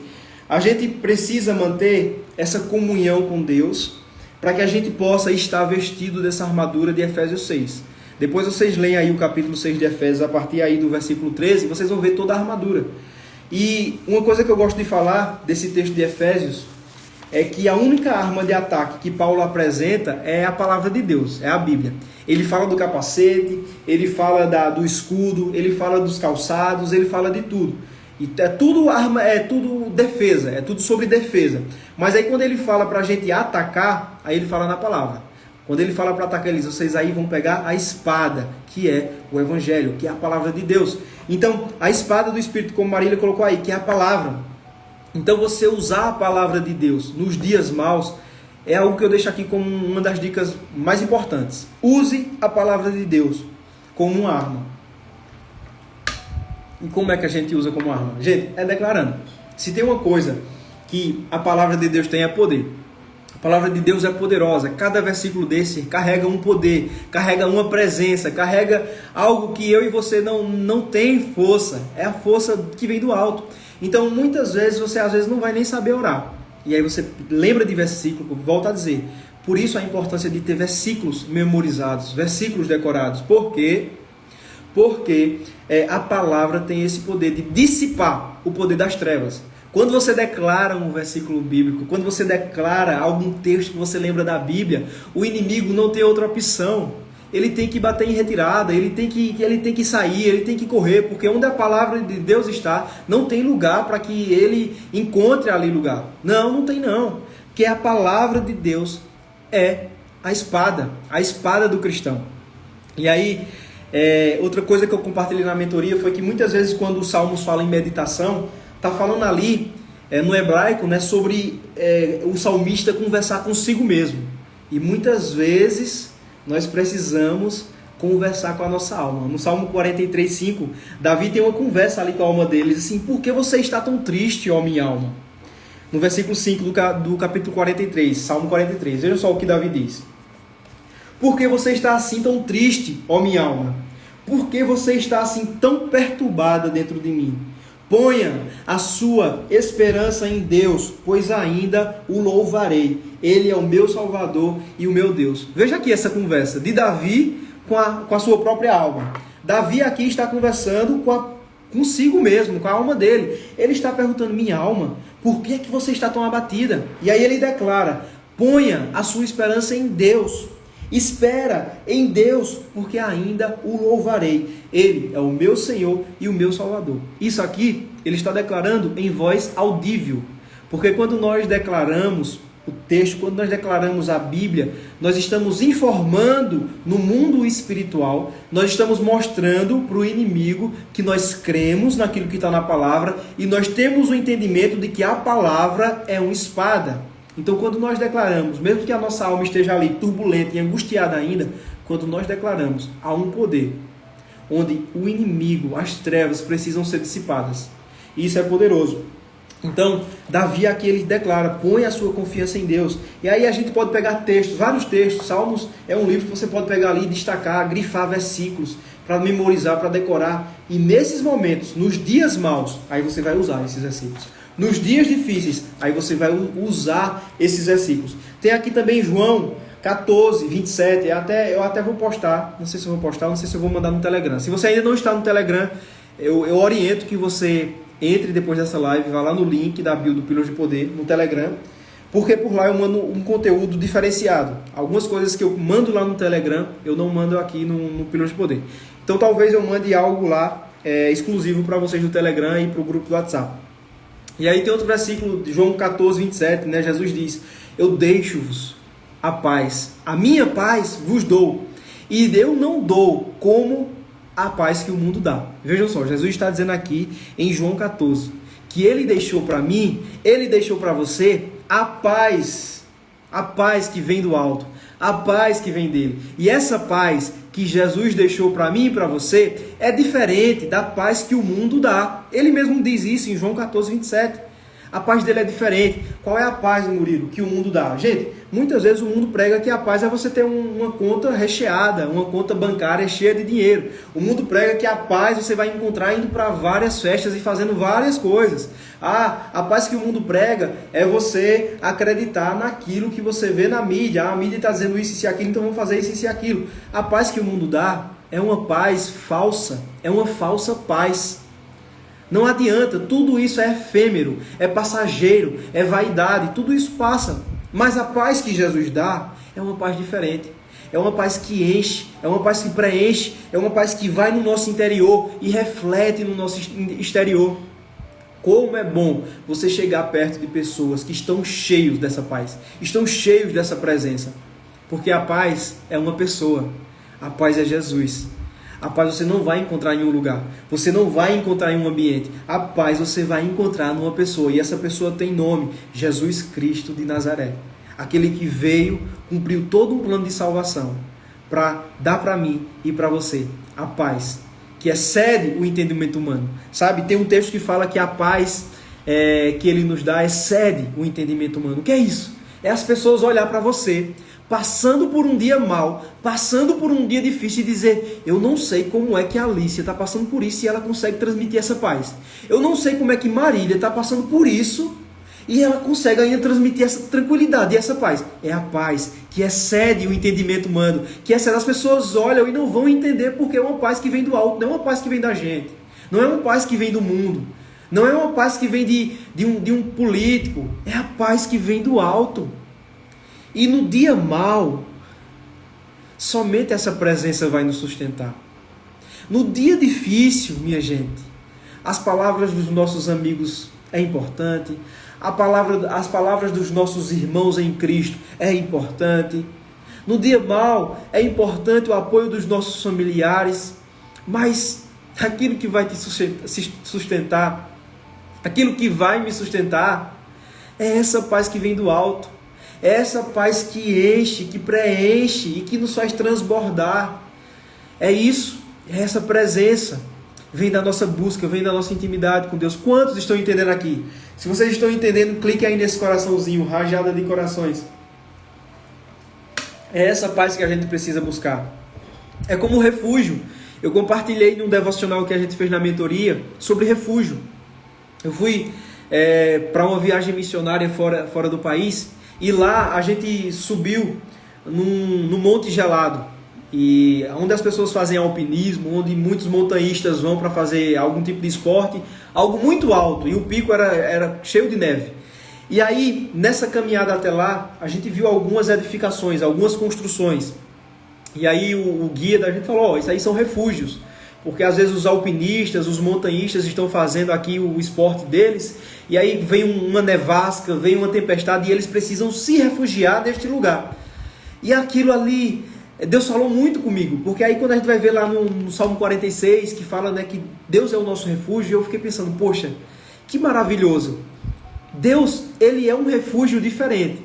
a gente precisa manter essa comunhão com Deus para que a gente possa estar vestido dessa armadura de Efésios 6. Depois vocês leem aí o capítulo 6 de Efésios, a partir aí do versículo 13, vocês vão ver toda a armadura. E uma coisa que eu gosto de falar desse texto de Efésios é que a única arma de ataque que Paulo apresenta é a palavra de Deus, é a Bíblia. Ele fala do capacete, ele fala do escudo, ele fala dos calçados, ele fala de tudo. E é tudo arma, é tudo defesa, é tudo sobre defesa. Mas aí quando ele fala para a gente atacar, aí ele fala na palavra. Quando ele fala para atacar, ele diz, vocês aí vão pegar a espada, que é o Evangelho, que é a palavra de Deus. Então, a espada do Espírito, como Marília colocou aí, que é a palavra. Então, você usar a palavra de Deus nos dias maus é algo que eu deixo aqui como uma das dicas mais importantes. Use a palavra de Deus como uma arma. E como é que a gente usa como arma? Gente, é declarando. Se tem uma coisa que a palavra de Deus tem é poder. A palavra de Deus é poderosa. Cada versículo desse carrega um poder, carrega uma presença, carrega algo que eu e você não tem força. É a força que vem do alto. Então, muitas vezes, você às vezes não vai nem saber orar. E aí você lembra de versículo, volta a dizer. Por isso a importância de ter versículos memorizados, versículos decorados. Por quê? Porque a palavra tem esse poder de dissipar o poder das trevas. Quando você declara um versículo bíblico, quando você declara algum texto que você lembra da Bíblia, o inimigo não tem outra opção. Ele tem que bater em retirada, ele tem que sair, ele tem que correr, porque onde a palavra de Deus está, não tem lugar para que ele encontre ali lugar. Não tem não. Porque a palavra de Deus é a espada do cristão. E aí, outra coisa que eu compartilhei na mentoria foi que muitas vezes quando os salmos falam em meditação, está falando ali, no hebraico, né, sobre o salmista conversar consigo mesmo. E muitas vezes nós precisamos conversar com a nossa alma. No Salmo 43:5, Davi tem uma conversa ali com a alma dele, diz assim, por que você está tão triste, ó minha alma? No versículo 5 do capítulo 43, Salmo 43, veja só o que Davi diz. Por que você está assim tão triste, ó minha alma? Por que você está assim tão perturbada dentro de mim? Ponha a sua esperança em Deus, pois ainda o louvarei. Ele é o meu Salvador e o meu Deus. Veja aqui essa conversa de Davi com a sua própria alma. Davi aqui está conversando consigo mesmo, com a alma dele. Ele está perguntando, minha alma, por que é que você está tão abatida? E aí ele declara, ponha a sua esperança em Deus. Espera em Deus, porque ainda o louvarei. Ele é o meu Senhor e o meu Salvador. Isso aqui, ele está declarando em voz audível. Porque quando nós declaramos o texto, quando nós declaramos a Bíblia, nós estamos informando no mundo espiritual, nós estamos mostrando para o inimigo que nós cremos naquilo que está na palavra e nós temos o entendimento de que a palavra é uma espada. Então, quando nós declaramos, mesmo que a nossa alma esteja ali turbulenta e angustiada ainda, quando nós declaramos, há um poder onde o inimigo, as trevas precisam ser dissipadas. E isso é poderoso. Então, Davi aqui ele declara, põe a sua confiança em Deus. E aí a gente pode pegar textos, vários textos. Salmos é um livro que você pode pegar ali, destacar, grifar versículos, para memorizar, para decorar. E nesses momentos, nos dias maus, aí você vai usar esses versículos. Nos dias difíceis, aí você vai usar esses versículos. Tem aqui também João 14, 27. Eu até vou postar. Não sei se eu vou postar, não sei se eu vou mandar no Telegram. Se você ainda não está no Telegram, eu oriento que você entre depois dessa live, vá lá no link da bio do Pílulas de Poder, no Telegram. Porque por lá eu mando um conteúdo diferenciado. Algumas coisas que eu mando lá no Telegram, eu não mando aqui no Pílulas de Poder. Então talvez eu mande algo lá exclusivo para vocês no Telegram e para o grupo do WhatsApp. E aí tem outro versículo, João 14, 27, né? Jesus diz, eu deixo-vos a paz, a minha paz vos dou, e eu não dou como a paz que o mundo dá. Vejam só, Jesus está dizendo aqui em João 14, que ele deixou para mim, ele deixou para você a paz que vem do alto, a paz que vem dele. E essa paz que Jesus deixou para mim e para você é diferente da paz que o mundo dá. Ele mesmo diz isso em João 14, 27. A paz dele é diferente. Qual é a paz, Murilo, que o mundo dá? Gente, muitas vezes o mundo prega que a paz é você ter uma conta recheada, uma conta bancária cheia de dinheiro. O mundo prega que a paz você vai encontrar indo para várias festas e fazendo várias coisas. A paz que o mundo prega é você acreditar naquilo que você vê na mídia. A mídia está dizendo isso e aquilo, então vamos fazer isso e aquilo. A paz que o mundo dá é uma paz falsa, é uma falsa paz. Não adianta, tudo isso é efêmero, é passageiro, é vaidade, tudo isso passa. Mas a paz que Jesus dá é uma paz diferente. É uma paz que enche, é uma paz que preenche, é uma paz que vai no nosso interior e reflete no nosso exterior. Como é bom você chegar perto de pessoas que estão cheios dessa paz, estão cheios dessa presença. Porque a paz é uma pessoa, a paz é Jesus. A paz você não vai encontrar em um lugar, você não vai encontrar em um ambiente. A paz você vai encontrar numa pessoa, e essa pessoa tem nome, Jesus Cristo de Nazaré. Aquele que veio, cumpriu todo um plano de salvação para dar para mim e para você a paz, que excede o entendimento humano. Sabe, tem um texto que fala que a paz que ele nos dá excede o entendimento humano. O que é isso? É as pessoas olhar para você, passando por um dia mal, passando por um dia difícil e dizer: eu não sei como é que a Alicia está passando por isso e ela consegue transmitir essa paz. Eu não sei como é que Marília está passando por isso e ela consegue ainda transmitir essa tranquilidade e essa paz. É a paz que excede o entendimento humano, que excede. As pessoas olham e não vão entender porque é uma paz que vem do alto, não é uma paz que vem da gente, não é uma paz que vem do mundo, não é uma paz que vem de um político, é a paz que vem do alto. E no dia mal, somente essa presença vai nos sustentar. No dia difícil, minha gente, as palavras dos nossos amigos é importante, as palavras dos nossos irmãos em Cristo é importante. No dia mal, é importante o apoio dos nossos familiares, mas aquilo que vai te sustentar, aquilo que vai me sustentar, é essa paz que vem do alto. É essa paz que enche, que preenche e que nos faz transbordar. É isso, é essa presença. Vem da nossa busca, vem da nossa intimidade com Deus. Quantos estão entendendo aqui? Se vocês estão entendendo, clique aí nesse coraçãozinho, rajada de corações. É essa paz que a gente precisa buscar. É como refúgio. Eu compartilhei num devocional que a gente fez na mentoria sobre refúgio. Eu fui para uma viagem missionária fora do país. E lá a gente subiu num monte gelado, e onde as pessoas fazem alpinismo, onde muitos montanhistas vão para fazer algum tipo de esporte, algo muito alto, e o pico era cheio de neve. E aí, nessa caminhada até lá, a gente viu algumas edificações, algumas construções. E aí o guia da gente falou: isso aí são refúgios, porque às vezes os alpinistas, os montanhistas estão fazendo aqui o esporte deles, e aí vem uma nevasca, vem uma tempestade, e eles precisam se refugiar neste lugar. E aquilo ali, Deus falou muito comigo, porque aí quando a gente vai ver lá no Salmo 46, que fala, né, que Deus é o nosso refúgio, eu fiquei pensando: poxa, que maravilhoso. Deus, ele é um refúgio diferente.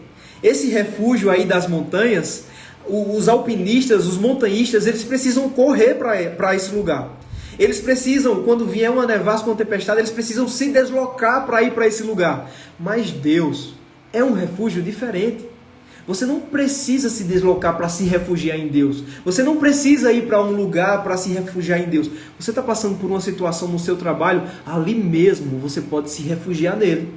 Esse refúgio aí das montanhas, os alpinistas, os montanhistas, eles precisam correr para esse lugar. Eles precisam, quando vier uma nevasca, uma tempestade, eles precisam se deslocar para ir para esse lugar. Mas Deus é um refúgio diferente. Você não precisa se deslocar para se refugiar em Deus. Você não precisa ir para um lugar para se refugiar em Deus. Você está passando por uma situação no seu trabalho, ali mesmo você pode se refugiar nele.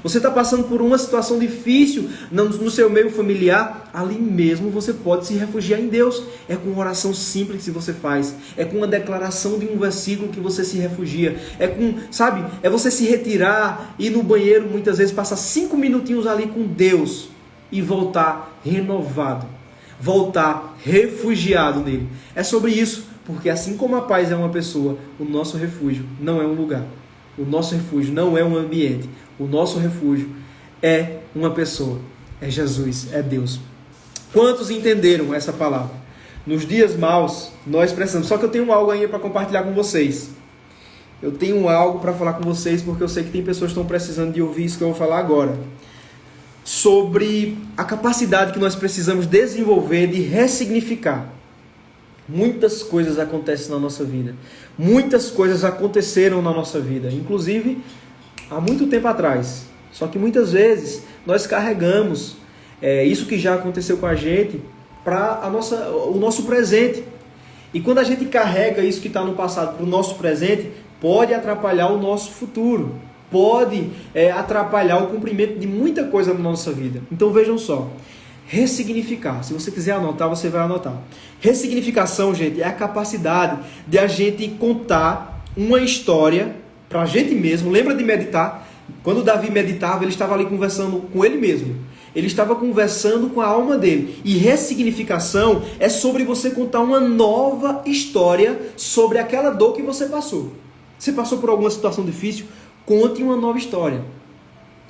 Você está passando por uma situação difícil no seu meio familiar, ali mesmo você pode se refugiar em Deus. É com uma oração simples que você faz, é com uma declaração de um versículo que você se refugia, é você se retirar, ir no banheiro, muitas vezes passar 5 minutinhos ali com Deus e voltar renovado, voltar refugiado nele. É sobre isso, porque assim como a paz é uma pessoa, o nosso refúgio não é um lugar, o nosso refúgio não é um ambiente. O nosso refúgio é uma pessoa, é Jesus, é Deus. Quantos entenderam essa palavra? Nos dias maus, nós precisamos. Só que eu tenho algo aí para compartilhar com vocês. Eu tenho algo para falar com vocês, porque eu sei que tem pessoas que estão precisando de ouvir isso que eu vou falar agora. Sobre a capacidade que nós precisamos desenvolver de ressignificar. Muitas coisas acontecem na nossa vida. Muitas coisas aconteceram na nossa vida. Inclusive há muito tempo atrás. Só que muitas vezes nós carregamos isso que já aconteceu com a gente para o nosso presente. E quando a gente carrega isso que está no passado para o nosso presente, pode atrapalhar o nosso futuro. Pode atrapalhar o cumprimento de muita coisa na nossa vida. Então vejam só. Ressignificar. Se você quiser anotar, você vai anotar. Ressignificação, gente, é a capacidade de a gente contar uma história para a gente mesmo. Lembra de meditar? Quando Davi meditava, ele estava ali conversando com ele mesmo. Ele estava conversando com a alma dele. E ressignificação é sobre você contar uma nova história sobre aquela dor que você passou. Você passou por alguma situação difícil? Conte uma nova história.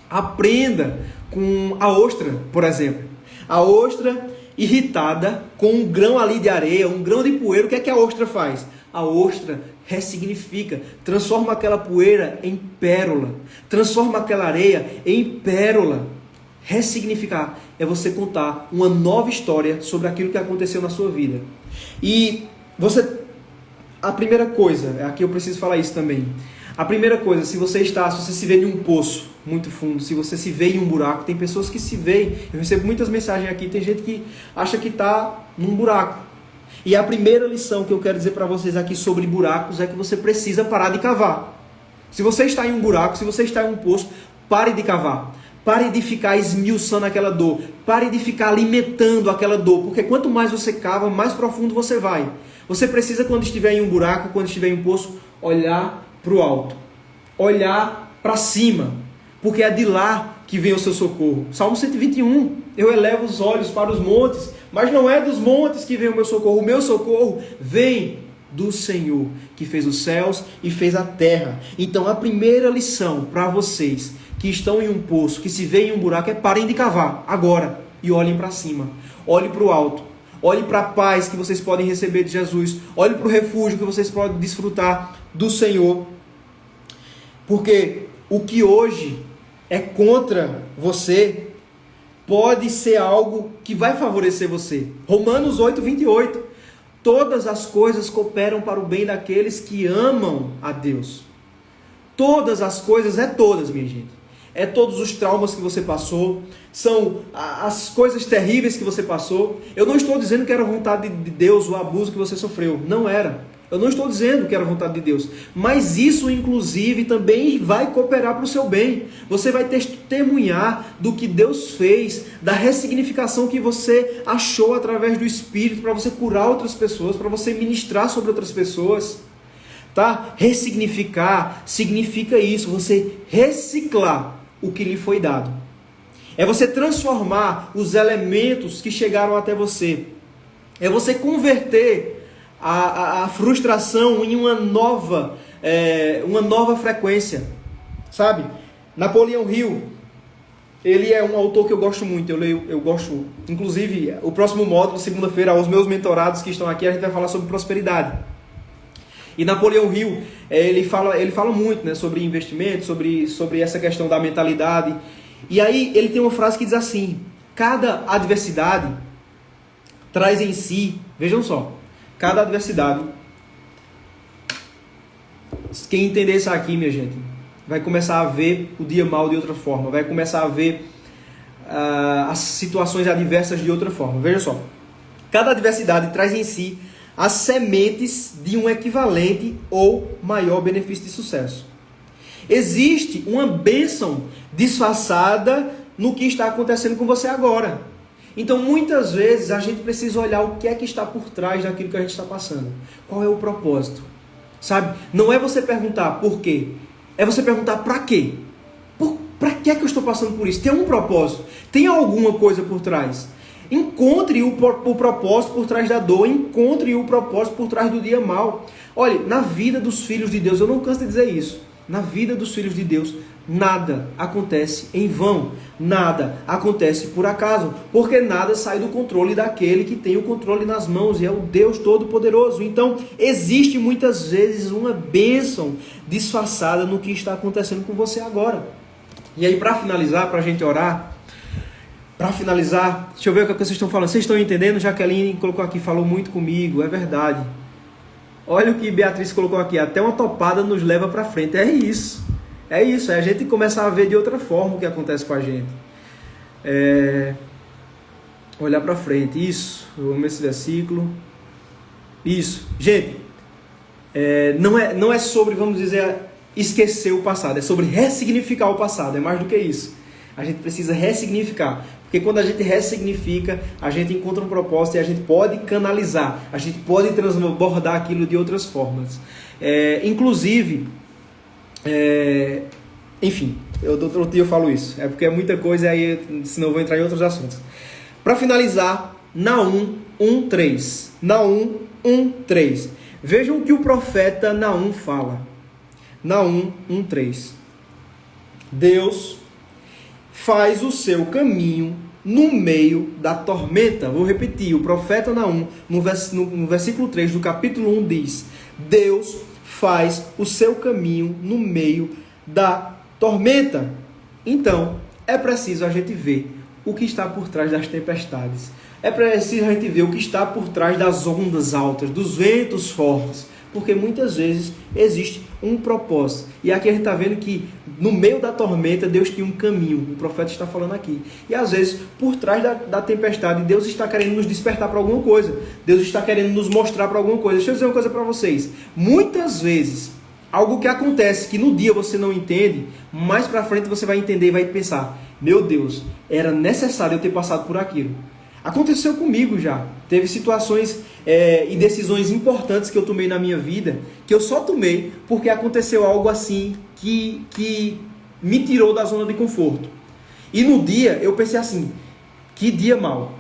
Aprenda com a ostra, por exemplo. A ostra irritada com um grão ali de areia, um grão de poeira, o que é que a ostra faz? A ostra ressignifica, transforma aquela poeira em pérola, transforma aquela areia em pérola. Ressignificar é você contar uma nova história sobre aquilo que aconteceu na sua vida. E a primeira coisa, aqui eu preciso falar isso também. A primeira coisa, se você se vê em um poço muito fundo, se você se vê em um buraco, tem pessoas que se veem, eu recebo muitas mensagens aqui, tem gente que acha que está num buraco. E a primeira lição que eu quero dizer para vocês aqui sobre buracos é que você precisa parar de cavar. Se você está em um buraco, se você está em um poço, pare de cavar. Pare de ficar esmiuçando aquela dor. Pare de ficar alimentando aquela dor. Porque quanto mais você cava, mais profundo você vai. Você precisa, quando estiver em um buraco, quando estiver em um poço, olhar para o alto. Olhar para cima. Porque é de lá que vem o seu socorro. Salmo 121. Eu elevo os olhos para os montes, mas não é dos montes que vem o meu socorro. O meu socorro vem do Senhor, que fez os céus e fez a terra. Então a primeira lição para vocês que estão em um poço, que se veem em um buraco, é parem de cavar agora e olhem para cima. Olhem para o alto. Olhem para a paz que vocês podem receber de Jesus. Olhem para o refúgio que vocês podem desfrutar do Senhor. Porque o que hoje é contra você pode ser algo que vai favorecer você. Romanos 8:28. Todas as coisas cooperam para o bem daqueles que amam a Deus. Todas as coisas, todas, minha gente. É todos os traumas que você passou, são as coisas terríveis que você passou. Eu não estou dizendo que era vontade de Deus o abuso que você sofreu. Não era. Eu não estou dizendo que era vontade de Deus. Mas isso, inclusive, também vai cooperar para o seu bem. Você vai testemunhar do que Deus fez, da ressignificação que você achou através do Espírito, para você curar outras pessoas, para você ministrar sobre outras pessoas. Tá? Ressignificar significa isso, você reciclar o que lhe foi dado. É você transformar os elementos que chegaram até você. É você converter a frustração em uma nova frequência. Sabe? Napoleão Hill, ele é um autor que eu gosto muito, eu gosto. Inclusive, o próximo módulo, segunda-feira, aos meus mentorados que estão aqui, a gente vai falar sobre prosperidade. E Napoleão Hill, ele fala muito, né, sobre investimento, sobre essa questão da mentalidade. E aí ele tem uma frase que diz assim: cada adversidade traz em si, vejam só, cada adversidade, quem entender isso aqui, minha gente, vai começar a ver o dia mal de outra forma, vai começar a ver as situações adversas de outra forma. Veja só, cada adversidade traz em si as sementes de um equivalente ou maior benefício de sucesso. Existe uma bênção disfarçada no que está acontecendo com você agora. Então, muitas vezes, a gente precisa olhar o que é que está por trás daquilo que a gente está passando. Qual é o propósito? Sabe? Não é você perguntar por quê. É você perguntar para quê. Para que é que eu estou passando por isso? Tem um propósito. Tem alguma coisa por trás. Encontre o propósito por trás da dor. Encontre o propósito por trás do dia mal. Olha, na vida dos filhos de Deus, eu não canso de dizer isso. Na vida dos filhos de Deus, nada acontece em vão. Nada acontece por acaso. Porque nada sai do controle daquele que tem o controle nas mãos. E é o Deus Todo-Poderoso. Então, existe muitas vezes uma bênção disfarçada no que está acontecendo com você agora. E aí, para finalizar, para a gente orar... Para finalizar, deixa eu ver o que vocês estão falando. Vocês estão entendendo? Jaqueline colocou aqui, falou muito comigo, é verdade. Olha o que Beatriz colocou aqui, até uma topada nos leva para frente. É isso, é a gente começar a ver de outra forma o que acontece com a gente. Olhar para frente, isso, vamos ver esse versículo. Isso, gente, não é sobre, vamos dizer, esquecer o passado, é sobre ressignificar o passado, é mais do que isso. A gente precisa ressignificar. Porque quando a gente ressignifica, a gente encontra um propósito e a gente pode canalizar, a gente pode transbordar aquilo de outras formas. Inclusive, Enfim, outro dia eu falo isso. É porque é muita coisa, aí senão eu vou entrar em outros assuntos. Para finalizar, Naum 1:3. Naum 1:3. Vejam o que o profeta Naum fala. Naum 1:3. Deus faz o seu caminho no meio da tormenta. Vou repetir, o profeta Naum, no versículo 3 do capítulo 1 diz: Deus faz o seu caminho no meio da tormenta. Então, é preciso a gente ver o que está por trás das tempestades. É preciso a gente ver o que está por trás das ondas altas, dos ventos fortes, porque muitas vezes existe um propósito. E aqui a gente está vendo que no meio da tormenta Deus tinha um caminho, o profeta está falando aqui. E às vezes, por trás da tempestade, Deus está querendo nos despertar para alguma coisa. Deus está querendo nos mostrar para alguma coisa. Deixa eu dizer uma coisa para vocês. Muitas vezes, algo que acontece que no dia você não entende, mais para frente você vai entender e vai pensar: meu Deus, era necessário eu ter passado por aquilo. Aconteceu comigo já. Teve situações e decisões importantes que eu tomei na minha vida, que eu só tomei porque aconteceu algo assim que me tirou da zona de conforto. E no dia eu pensei assim: que dia mau,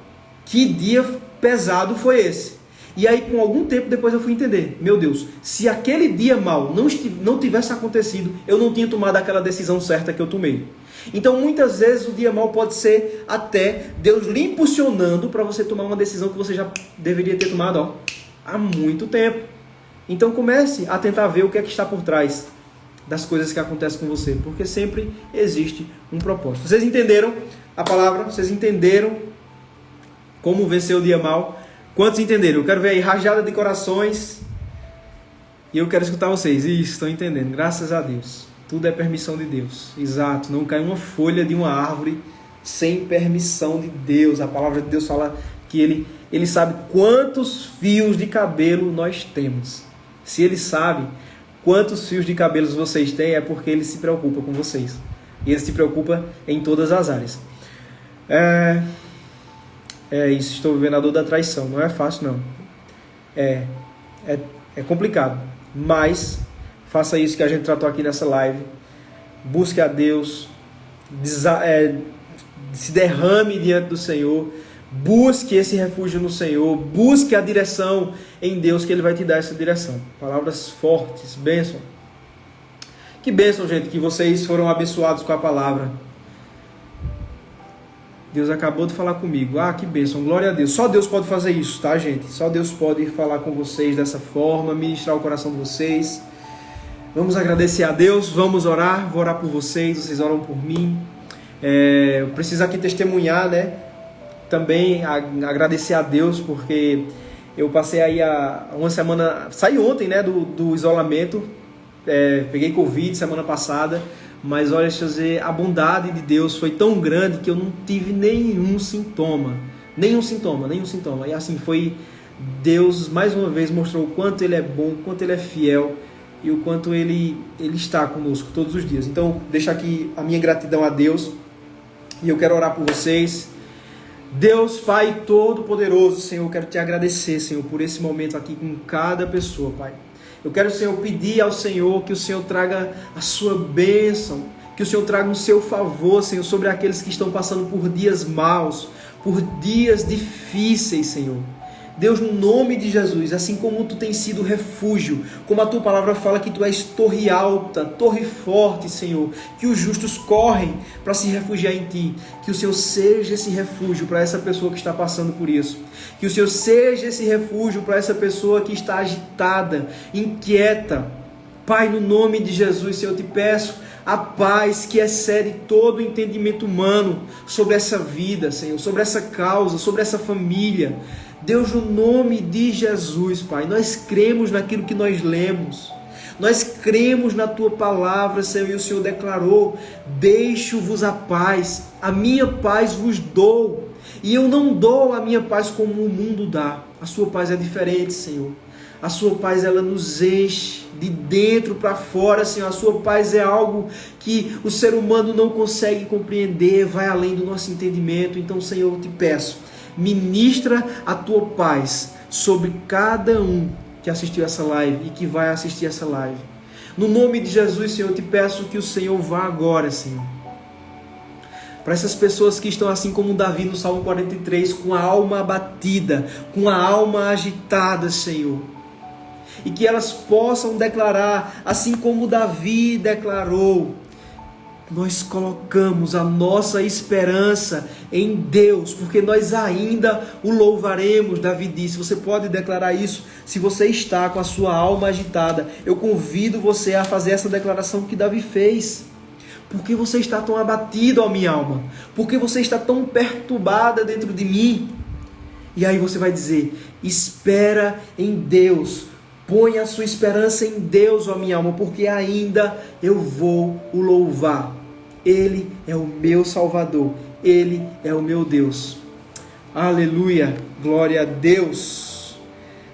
que dia pesado foi esse? E aí, com algum tempo depois, eu fui entender: meu Deus, se aquele dia mau não tivesse acontecido, eu não tinha tomado aquela decisão certa que eu tomei. Então, muitas vezes, o dia mau pode ser até Deus lhe impulsionando para você tomar uma decisão que você já deveria ter tomado há muito tempo. Então, comece a tentar ver o que é que está por trás das coisas que acontecem com você, porque sempre existe um propósito. Vocês entenderam a palavra? Vocês entenderam como vencer o dia mau? Quantos entenderam? Eu quero ver aí rajada de corações. E eu quero escutar vocês. Isso, estão entendendo. Graças a Deus. Tudo é permissão de Deus. Exato. Não cai uma folha de uma árvore sem permissão de Deus. A palavra de Deus fala que Ele sabe quantos fios de cabelo nós temos. Se Ele sabe quantos fios de cabelo vocês têm, é porque Ele se preocupa com vocês. E Ele se preocupa em todas as áreas. Isso, estou vivendo a dor da traição. Não é fácil, não. É complicado. Mas faça isso que a gente tratou aqui nessa live. Busque a Deus. Se derrame diante do Senhor. Busque esse refúgio no Senhor. Busque a direção em Deus, que Ele vai te dar essa direção. Palavras fortes. Bênção. Que bênção, gente, que vocês foram abençoados com a palavra. Deus acabou de falar comigo. Que bênção, glória a Deus. Só Deus pode fazer isso, tá, gente? Só Deus pode falar com vocês dessa forma, ministrar o coração de vocês. Vamos agradecer a Deus, vamos orar. Vou orar por vocês oram por mim. Eu preciso aqui testemunhar, né? Também agradecer a Deus, porque eu passei aí uma semana... Saí ontem, né, do isolamento. Peguei Covid semana passada. Mas olha, deixa eu dizer, a bondade de Deus foi tão grande que eu não tive nenhum sintoma. E assim, foi Deus, mais uma vez, mostrou o quanto Ele é bom, o quanto Ele é fiel e o quanto Ele está conosco todos os dias. Então, deixo aqui a minha gratidão a Deus e eu quero orar por vocês. Deus, Pai Todo-Poderoso, Senhor, eu quero te agradecer, Senhor, por esse momento aqui com cada pessoa, Pai. Eu quero, Senhor, pedir ao Senhor que o Senhor traga a sua bênção, que o Senhor traga o seu favor, Senhor, sobre aqueles que estão passando por dias maus, por dias difíceis, Senhor. Deus, no nome de Jesus, assim como Tu tens sido refúgio, como a Tua palavra fala que Tu és torre alta, torre forte, Senhor, que os justos correm para se refugiar em Ti, que o Senhor seja esse refúgio para essa pessoa que está passando por isso, que o Senhor seja esse refúgio para essa pessoa que está agitada, inquieta. Pai, no nome de Jesus, Senhor, eu te peço a paz que excede todo o entendimento humano sobre essa vida, Senhor, sobre essa causa, sobre essa família. Deus, no nome de Jesus, Pai, nós cremos naquilo que nós lemos, nós cremos na Tua palavra, Senhor, e o Senhor declarou: deixo-vos a paz, a minha paz vos dou, e eu não dou a minha paz como o mundo dá. A Sua paz é diferente, Senhor. A Sua paz, ela nos enche de dentro para fora, Senhor. A Sua paz é algo que o ser humano não consegue compreender, vai além do nosso entendimento. Então, Senhor, eu te peço, ministra a Tua paz sobre cada um que assistiu essa live e que vai assistir essa live. No nome de Jesus, Senhor, eu te peço que o Senhor vá agora, Senhor. Para essas pessoas que estão assim como Davi no Salmo 43, com a alma abatida, com a alma agitada, Senhor. E que elas possam declarar, assim como Davi declarou: nós colocamos a nossa esperança em Deus, porque nós ainda o louvaremos. Davi disse. Você pode declarar isso se você está com a sua alma agitada. Eu convido você a fazer essa declaração que Davi fez. Por que você está tão abatido, ó minha alma? Por que você está tão perturbada dentro de mim? E aí você vai dizer: espera em Deus. Põe a sua esperança em Deus, ó minha alma, porque ainda eu vou o louvar. Ele é o meu Salvador. Ele é o meu Deus. Aleluia. Glória a Deus.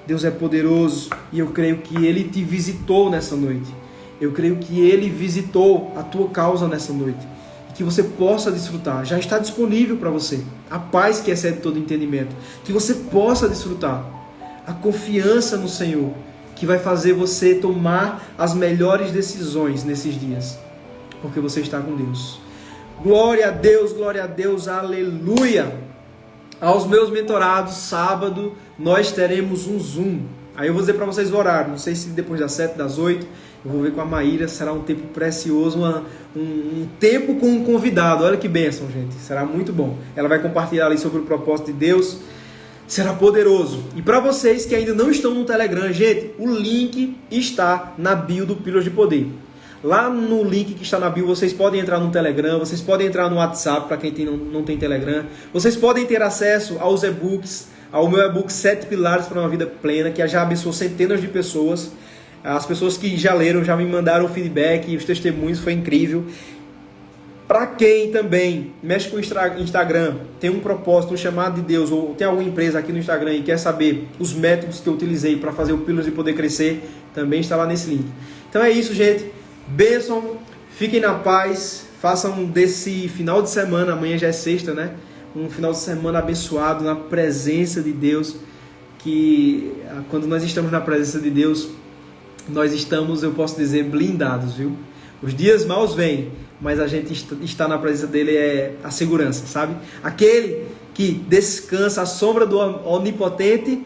Deus é poderoso e eu creio que Ele te visitou nessa noite. Eu creio que Ele visitou a tua causa nessa noite. E que você possa desfrutar. Já está disponível para você a paz que excede todo entendimento. Que você possa desfrutar a confiança no Senhor, que vai fazer você tomar as melhores decisões nesses dias, porque você está com Deus. Glória a Deus, aleluia. Aos meus mentorados, sábado, nós teremos um Zoom. Aí eu vou dizer para vocês o horário, não sei se depois das 7, das 8, eu vou ver com a Maíra, será um tempo precioso, um tempo com um convidado. Olha que bênção, gente, será muito bom. Ela vai compartilhar ali sobre o propósito de Deus. Será poderoso. E para vocês que ainda não estão no Telegram, gente, o link está na bio do Pílulas de Poder. Lá no link que está na bio, vocês podem entrar no Telegram, vocês podem entrar no WhatsApp para quem não tem Telegram. Vocês podem ter acesso aos e-books, ao meu e-book 7 Pilares para uma Vida Plena, que já abençoou centenas de pessoas. As pessoas que já leram, já me mandaram feedback, os testemunhos, foi incrível. Para quem também mexe com o Instagram, tem um propósito, um chamado de Deus, ou tem alguma empresa aqui no Instagram e quer saber os métodos que eu utilizei para fazer o Pílulas de Poder crescer, também está lá nesse link. Então é isso, gente. Bênção, fiquem na paz, façam desse final de semana, amanhã já é sexta, né? Um final de semana abençoado na presença de Deus, que quando nós estamos na presença de Deus, nós estamos, eu posso dizer, blindados, viu? Os dias maus vêm, mas a gente está na presença dele é a segurança, sabe? Aquele que descansa à sombra do Onipotente,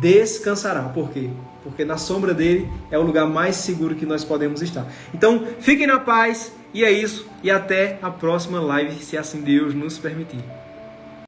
descansará. Por quê? Porque na sombra dele é o lugar mais seguro que nós podemos estar. Então, fiquem na paz, e é isso, e até a próxima live, se assim Deus nos permitir.